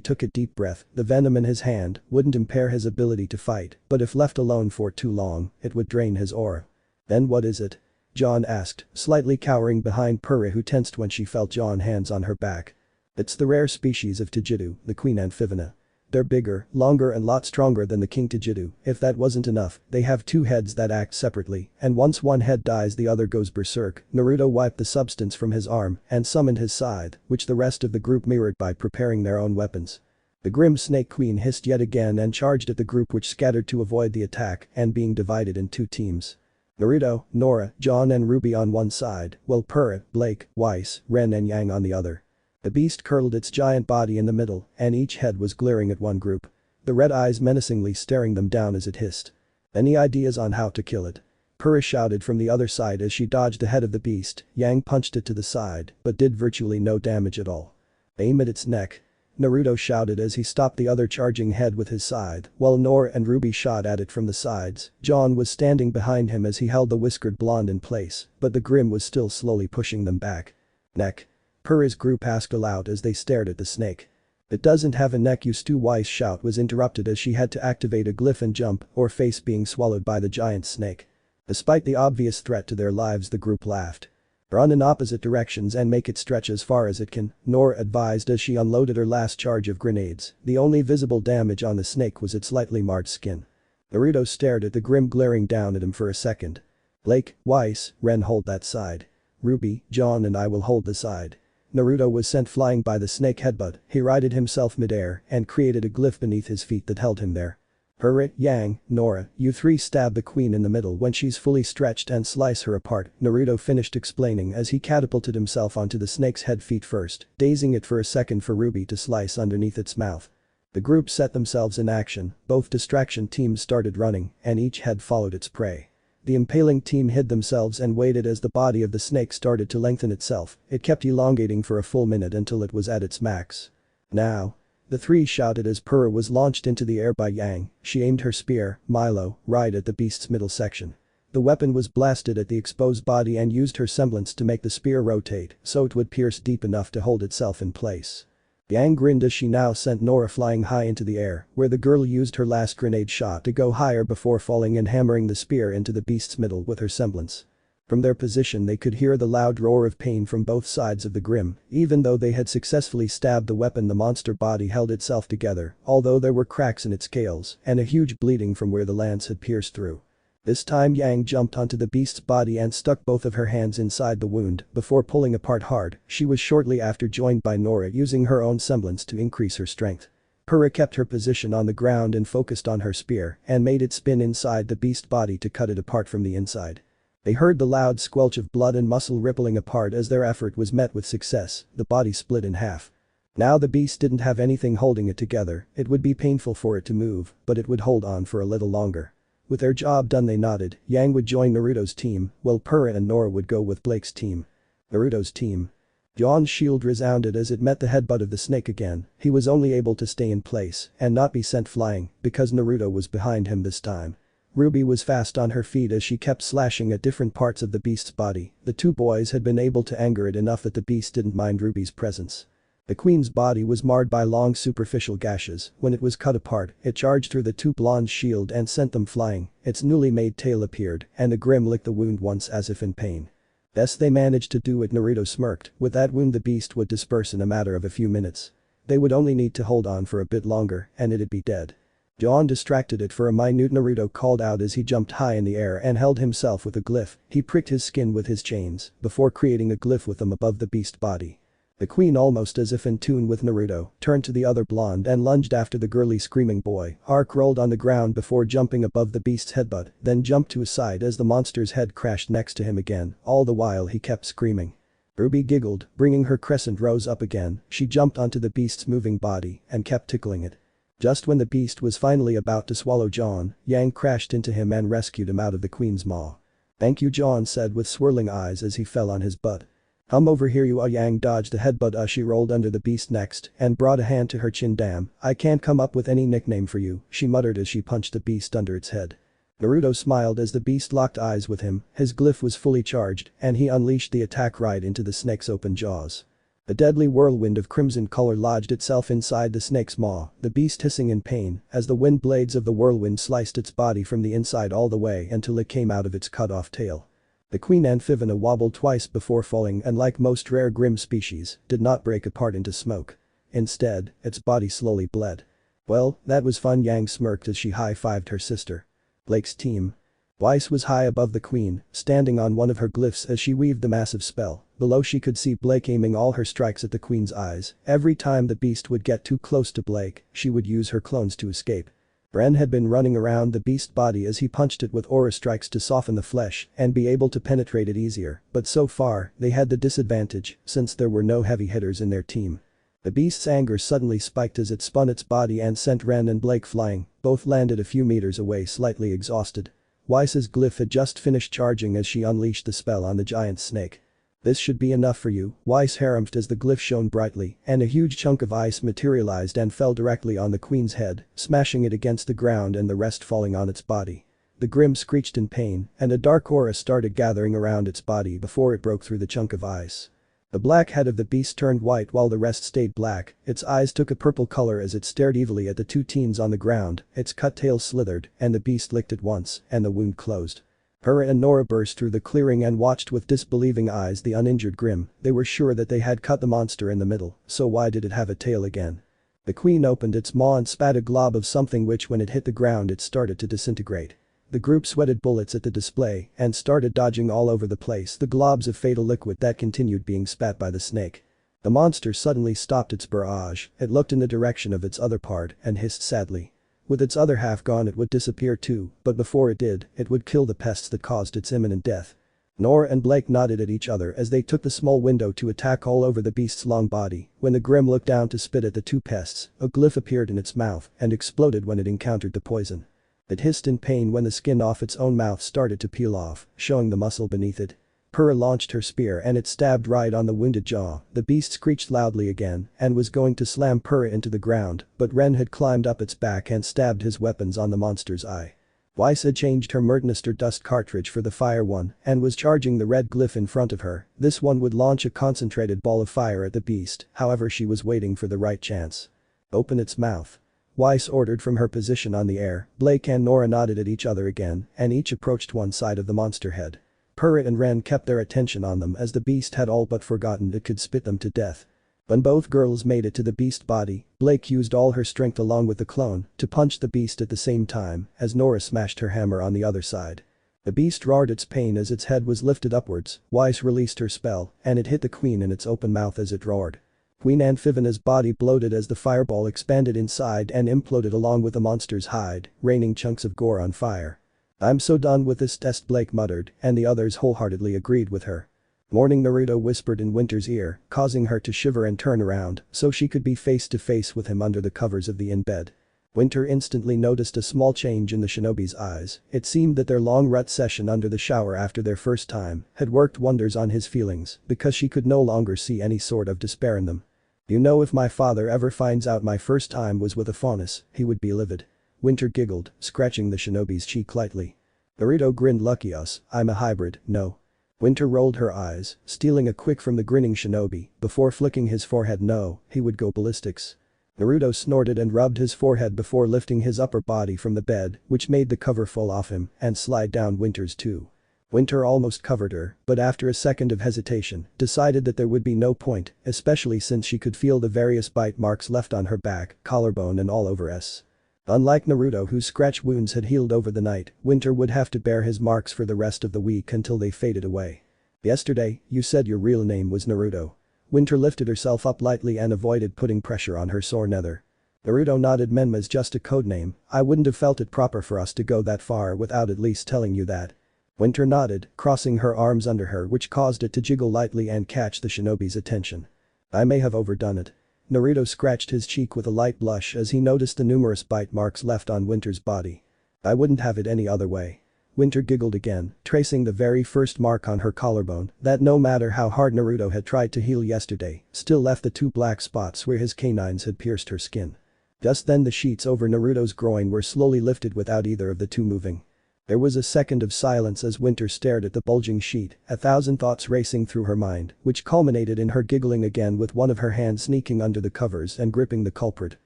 took a deep breath. The venom in his hand wouldn't impair his ability to fight, but if left alone for too long, it would drain his aura. Then what is it? John asked, slightly cowering behind Purah, who tensed when she felt John's hands on her back. It's the rare species of Tajitu, the Queen Amphivina. They're bigger, longer and lot stronger than the King Tajitu. If that wasn't enough, they have 2 heads that act separately, and once one head dies the other goes berserk. Naruto wiped the substance from his arm and summoned his scythe, which the rest of the group mirrored by preparing their own weapons. The Grim Snake Queen hissed yet again and charged at the group, which scattered to avoid the attack and being divided in 2 teams. Naruto, Nora, John and Ruby on one side, while Purah, Blake, Weiss, Ren and Yang on the other. The beast curled its giant body in the middle, and each head was glaring at one group. The red eyes menacingly staring them down as it hissed. Any ideas on how to kill it? Purah shouted from the other side as she dodged ahead of the beast. Yang punched it to the side, but did virtually no damage at all. Aim at its neck. Naruto shouted as he stopped the other charging head with his scythe, while Nora and Ruby shot at it from the sides. John was standing behind him as he held the whiskered blonde in place, but the Grim was still slowly pushing them back. Neck. Purah's group asked aloud as they stared at the snake. It doesn't have a neck. Weiss' shout was interrupted as she had to activate a glyph and jump or face being swallowed by the giant snake. Despite the obvious threat to their lives, the group laughed. Run in opposite directions and make it stretch as far as it can, Nora advised as she unloaded her last charge of grenades. The only visible damage on the snake was its lightly marred skin. Naruto stared at the Grim glaring down at him for a second. Blake, Weiss, Ren hold that side. Ruby, John and I will hold the side. Naruto was sent flying by the snake headbutt. He righted himself midair and created a glyph beneath his feet that held him there. Purah, Yang, Nora, you three stab the queen in the middle when she's fully stretched and slice her apart, Naruto finished explaining as he catapulted himself onto the snake's head feet first, dazing it for a second for Ruby to slice underneath its mouth. The group set themselves in action, both distraction teams started running, and each head followed its prey. The impaling team hid themselves and waited as the body of the snake started to lengthen itself. It kept elongating for a full minute until it was at its max. Now. The three shouted as Purah was launched into the air by Yang. She aimed her spear, Milo, right at the beast's middle section. The weapon was blasted at the exposed body and used her semblance to make the spear rotate so it would pierce deep enough to hold itself in place. Yang grinned as she now sent Nora flying high into the air, where the girl used her last grenade shot to go higher before falling and hammering the spear into the beast's middle with her semblance. From their position they could hear the loud roar of pain from both sides of the Grim. Even though they had successfully stabbed the weapon, the monster body held itself together, although there were cracks in its scales and a huge bleeding from where the lance had pierced through. This time Yang jumped onto the beast's body and stuck both of her hands inside the wound before pulling apart hard. She was shortly after joined by Nora using her own semblance to increase her strength. Purah kept her position on the ground and focused on her spear and made it spin inside the beast body to cut it apart from the inside. They heard the loud squelch of blood and muscle rippling apart as their effort was met with success. The body split in half. Now the beast didn't have anything holding it together. It would be painful for it to move, but it would hold on for a little longer. With their job done they nodded. Yang would join Naruto's team, while Purah and Nora would go with Blake's team. Naruto's team. John's shield resounded as it met the headbutt of the snake again. He was only able to stay in place and not be sent flying because Naruto was behind him this time. Ruby was fast on her feet as she kept slashing at different parts of the beast's body. The two boys had been able to anger it enough that the beast didn't mind Ruby's presence. The queen's body was marred by long superficial gashes. When it was cut apart, it charged through the two blondes' shield and sent them flying. Its newly made tail appeared, and the Grim licked the wound once as if in pain. Yes, they managed to do it, Naruto smirked. With that wound the beast would disperse in a matter of a few minutes. They would only need to hold on for a bit longer, and it'd be dead. John distracted it for a minute, Naruto called out as he jumped high in the air and held himself with a glyph. He pricked his skin with his chains before creating a glyph with them above the beast body. The queen, almost as if in tune with Naruto, turned to the other blonde and lunged after the girly screaming boy. Ark rolled on the ground before jumping above the beast's headbutt, then jumped to his side as the monster's head crashed next to him again. All the while he kept screaming. Ruby giggled, bringing her crescent rose up again. She jumped onto the beast's moving body and kept tickling it. Just when the beast was finally about to swallow John, Yang crashed into him and rescued him out of the queen's maw. "Thank you," John said with swirling eyes as he fell on his butt. "Come over here, you." Yang dodged a headbutt as she rolled under the beast next and brought a hand to her chin. "Damn, I can't come up with any nickname for you," she muttered as she punched the beast under its head. Naruto smiled as the beast locked eyes with him. His glyph was fully charged and he unleashed the attack right into the snake's open jaws. A deadly whirlwind of crimson color lodged itself inside the snake's maw, the beast hissing in pain as the wind blades of the whirlwind sliced its body from the inside all the way until it came out of its cut-off tail. The queen amphibia wobbled twice before falling and, like most rare Grim species, did not break apart into smoke. Instead, its body slowly bled. "Well, that was fun," Yang smirked as she high-fived her sister. Blake's team. Weiss was high above the queen, standing on one of her glyphs as she weaved the massive spell. Below she could see Blake aiming all her strikes at the queen's eyes. Every time the beast would get too close to Blake, she would use her clones to escape. Ren had been running around the beast body as he punched it with aura strikes to soften the flesh and be able to penetrate it easier, but so far, they had the disadvantage since there were no heavy hitters in their team. The beast's anger suddenly spiked as it spun its body and sent Ren and Blake flying, both landed a few meters away slightly exhausted. Weiss's glyph had just finished charging as she unleashed the spell on the giant snake. "This should be enough for you," Weiss harumphed as the glyph shone brightly, and a huge chunk of ice materialized and fell directly on the queen's head, smashing it against the ground and the rest falling on its body. The Grim screeched in pain, and a dark aura started gathering around its body before it broke through the chunk of ice. The black head of the beast turned white while the rest stayed black, its eyes took a purple color as it stared evilly at the two teens on the ground, its cut tail slithered, and the beast licked it once, and the wound closed. Purah and Nora burst through the clearing and watched with disbelieving eyes the uninjured Grim. They were sure that they had cut the monster in the middle, so why did it have a tail again? The queen opened its maw and spat a glob of something which when it hit the ground it started to disintegrate. The group sweated bullets at the display and started dodging all over the place the globs of fatal liquid that continued being spat by the snake. The monster suddenly stopped its barrage, it looked in the direction of its other part and hissed sadly. With its other half gone it would disappear too, but before it did, it would kill the pests that caused its imminent death. Nora and Blake nodded at each other as they took the small window to attack all over the beast's long body. When the Grim looked down to spit at the two pests, a glyph appeared in its mouth and exploded when it encountered the poison. It hissed in pain when the skin off its own mouth started to peel off, showing the muscle beneath it. Purah launched her spear and it stabbed right on the wounded jaw. The beast screeched loudly again and was going to slam Purah into the ground, but Ren had climbed up its back and stabbed his weapons on the monster's eye. Weiss had changed her Murdernister dust cartridge for the fire one and was charging the red glyph in front of her. This one would launch a concentrated ball of fire at the beast, however she was waiting for the right chance. "Open its mouth," Weiss ordered from her position on the air. Blake and Nora nodded at each other again and each approached one side of the monster head. Purah and Ren kept their attention on them as the beast had all but forgotten it could spit them to death. When both girls made it to the beast body, Blake used all her strength along with the clone to punch the beast at the same time as Nora smashed her hammer on the other side. The beast roared its pain as its head was lifted upwards. Weiss released her spell and it hit the queen in its open mouth as it roared. Queen Amphivana's body bloated as the fireball expanded inside and imploded along with the monster's hide, raining chunks of gore on fire. "I'm so done with this test," Blake muttered, and the others wholeheartedly agreed with her. Morning Naruto whispered in Winter's ear, causing her to shiver and turn around so she could be face to face with him under the covers of the in-bed. Winter instantly noticed a small change in the shinobi's eyes. It seemed that their long rut session under the shower after their first time had worked wonders on his feelings because she could no longer see any sort of despair in them. "You know, if my father ever finds out my first time was with a Faunus, he would be livid." Winter giggled, scratching the shinobi's cheek lightly. Naruto grinned. "Lucky us, I'm a hybrid, no." Winter rolled her eyes, stealing a quick from the grinning shinobi before flicking his forehead. "No, he would go ballistics." Naruto snorted and rubbed his forehead before lifting his upper body from the bed, which made the cover fall off him and slide down Winter's too. Winter almost covered her, but after a second of hesitation, decided that there would be no point, especially since she could feel the various bite marks left on her back, collarbone and all over S. Unlike Naruto, whose scratch wounds had healed over the night, Winter would have to bear his marks for the rest of the week until they faded away. "Yesterday, you said your real name was Naruto." Winter lifted herself up lightly and avoided putting pressure on her sore nether. Naruto nodded. "Menma's just a code name. I wouldn't have felt it proper for us to go that far without at least telling you that." Winter nodded, crossing her arms under her, which caused it to jiggle lightly and catch the shinobi's attention. "I may have overdone it." Naruto scratched his cheek with a light blush as he noticed the numerous bite marks left on Winter's body. "I wouldn't have it any other way." Winter giggled again, tracing the very first mark on her collarbone that, no matter how hard Naruto had tried to heal yesterday, still left the two black spots where his canines had pierced her skin. Just then the sheets over Naruto's groin were slowly lifted without either of the two moving. There was a second of silence as Winter stared at the bulging sheet, a thousand thoughts racing through her mind, which culminated in her giggling again with one of her hands sneaking under the covers and gripping the culprit.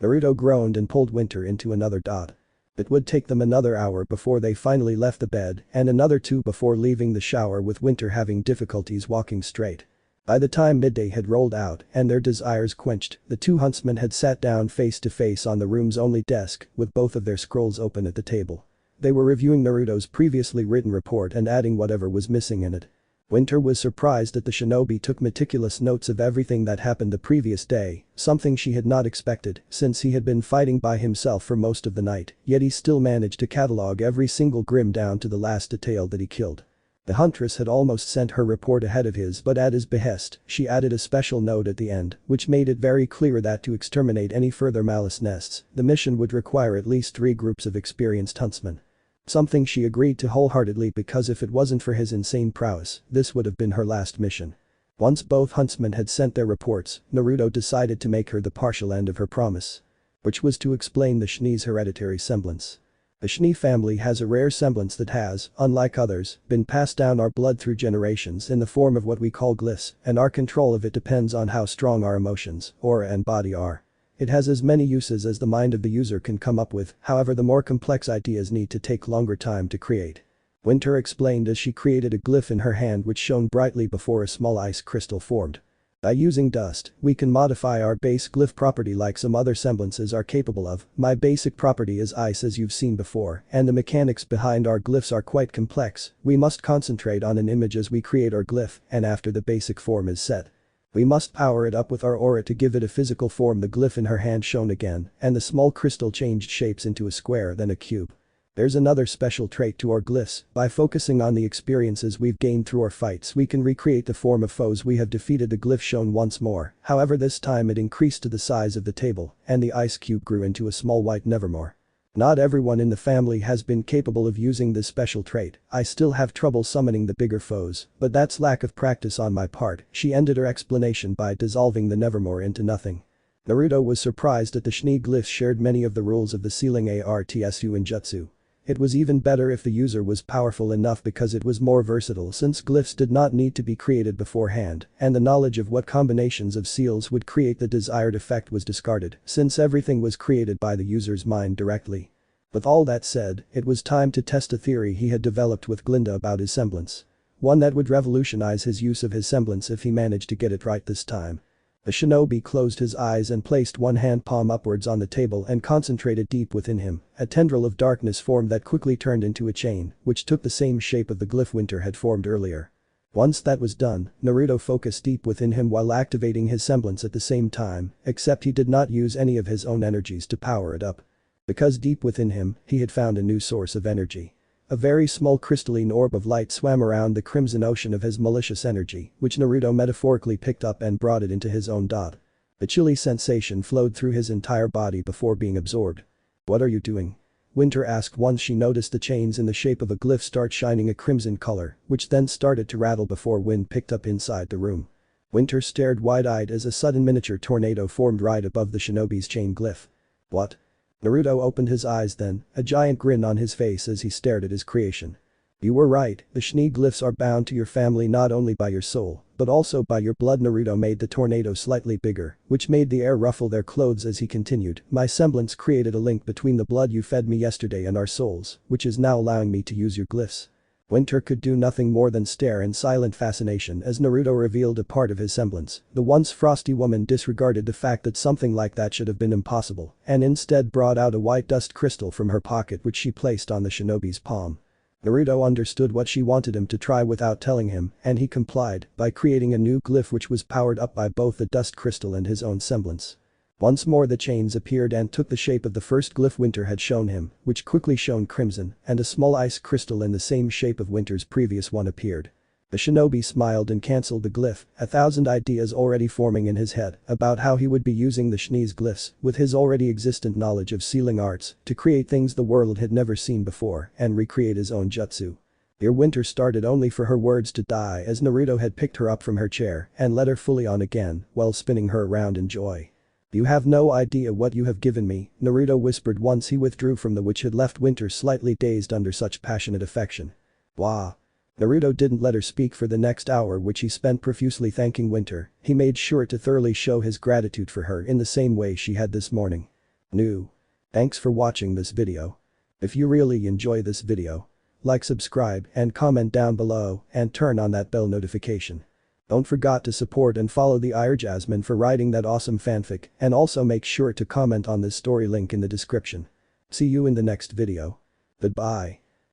Naruto groaned and pulled Winter into another dot. It would take them another hour before they finally left the bed and another 2 before leaving the shower, with Winter having difficulties walking straight. By the time midday had rolled out and their desires quenched, the two huntsmen had sat down face to face on the room's only desk with both of their scrolls open at the table. They were reviewing Naruto's previously written report and adding whatever was missing in it. Winter was surprised that the shinobi took meticulous notes of everything that happened the previous day, something she had not expected since he had been fighting by himself for most of the night, yet he still managed to catalog every single Grim down to the last detail that he killed. The huntress had almost sent her report ahead of his, but at his behest, she added a special note at the end, which made it very clear that to exterminate any further malice nests, the mission would require at least 3 groups of experienced huntsmen. Something she agreed to wholeheartedly because if it wasn't for his insane prowess, this would have been her last mission. Once both huntsmen had sent their reports, Naruto decided to make her the partial end of her promise. Which was to explain the Shini's hereditary semblance. The Shini family has a rare semblance that has, unlike others, been passed down our blood through generations in the form of what we call glyphs, and our control of it depends on how strong our emotions, aura and body are. It has as many uses as the mind of the user can come up with, however the more complex ideas need to take longer time to create. Winter explained as she created a glyph in her hand which shone brightly before a small ice crystal formed. By using dust, we can modify our base glyph property like some other semblances are capable of. My basic property is ice as you've seen before, and the mechanics behind our glyphs are quite complex. We must concentrate on an image as we create our glyph, and after the basic form is set, we must power it up with our aura to give it a physical form. The glyph in her hand shone again, and the small crystal changed shapes into a square then a cube. There's another special trait to our glyphs. By focusing on the experiences we've gained through our fights, we can recreate the form of foes we have defeated. The glyph shone once more, however this time it increased to the size of the table, and the ice cube grew into a small white nevermore. Not everyone in the family has been capable of using this special trait. I still have trouble summoning the bigger foes, but that's lack of practice on my part. She ended her explanation by dissolving the nevermore into nothing. Naruto was surprised that the Shini glyphs shared many of the rules of the sealing artsu in jutsu. It was even better if the user was powerful enough because it was more versatile since glyphs did not need to be created beforehand, and the knowledge of what combinations of seals would create the desired effect was discarded since everything was created by the user's mind directly. With all that said, it was time to test a theory he had developed with Glinda about his semblance. One that would revolutionize his use of his semblance if he managed to get it right this time. The shinobi closed his eyes and placed one hand palm upwards on the table and concentrated deep within him. A tendril of darkness formed that quickly turned into a chain, which took the same shape of the glyph Winter had formed earlier. Once that was done, Naruto focused deep within him while activating his semblance at the same time, except he did not use any of his own energies to power it up. Because deep within him, he had found a new source of energy. A very small crystalline orb of light swam around the crimson ocean of his malicious energy, which Naruto metaphorically picked up and brought it into his own dot. The chilly sensation flowed through his entire body before being absorbed. "What are you doing?" Winter asked once she noticed the chains in the shape of a glyph start shining a crimson color, which then started to rattle before wind picked up inside the room. Winter stared wide-eyed as a sudden miniature tornado formed right above the shinobi's chain glyph. "What?" Naruto opened his eyes then, a giant grin on his face as he stared at his creation. "You were right, the Shini glyphs are bound to your family not only by your soul, but also by your blood." Naruto made the tornado slightly bigger, which made the air ruffle their clothes as he continued. "My semblance created a link between the blood you fed me yesterday and our souls, which is now allowing me to use your glyphs." Winter could do nothing more than stare in silent fascination as Naruto revealed a part of his semblance. The once frosty woman disregarded the fact that something like that should have been impossible, and instead brought out a white dust crystal from her pocket which she placed on the shinobi's palm. Naruto understood what she wanted him to try without telling him, and he complied by creating a new glyph which was powered up by both the dust crystal and his own semblance. Once more the chains appeared and took the shape of the first glyph Winter had shown him, which quickly shone crimson, and a small ice crystal in the same shape of Winter's previous one appeared. The shinobi smiled and cancelled the glyph, 1,000 ideas already forming in his head about how he would be using the Shini's glyphs, with his already existent knowledge of sealing arts, to create things the world had never seen before and recreate his own jutsu. Here Winter started only for her words to die as Naruto had picked her up from her chair and led her fully on again while spinning her around in joy. "You have no idea what you have given me," Naruto whispered once he withdrew from the which had left Winter slightly dazed under such passionate affection. "Wah." Naruto didn't let her speak for the next hour which he spent profusely thanking Winter. He made sure to thoroughly show his gratitude for her in the same way she had this morning. New. Thanks for watching this video. If you really enjoy this video, like, subscribe and comment down below and turn on that bell notification. Don't forget to support and follow the IreJasmine for writing that awesome fanfic, and also make sure to comment on this story link in the description. See you in the next video. Goodbye.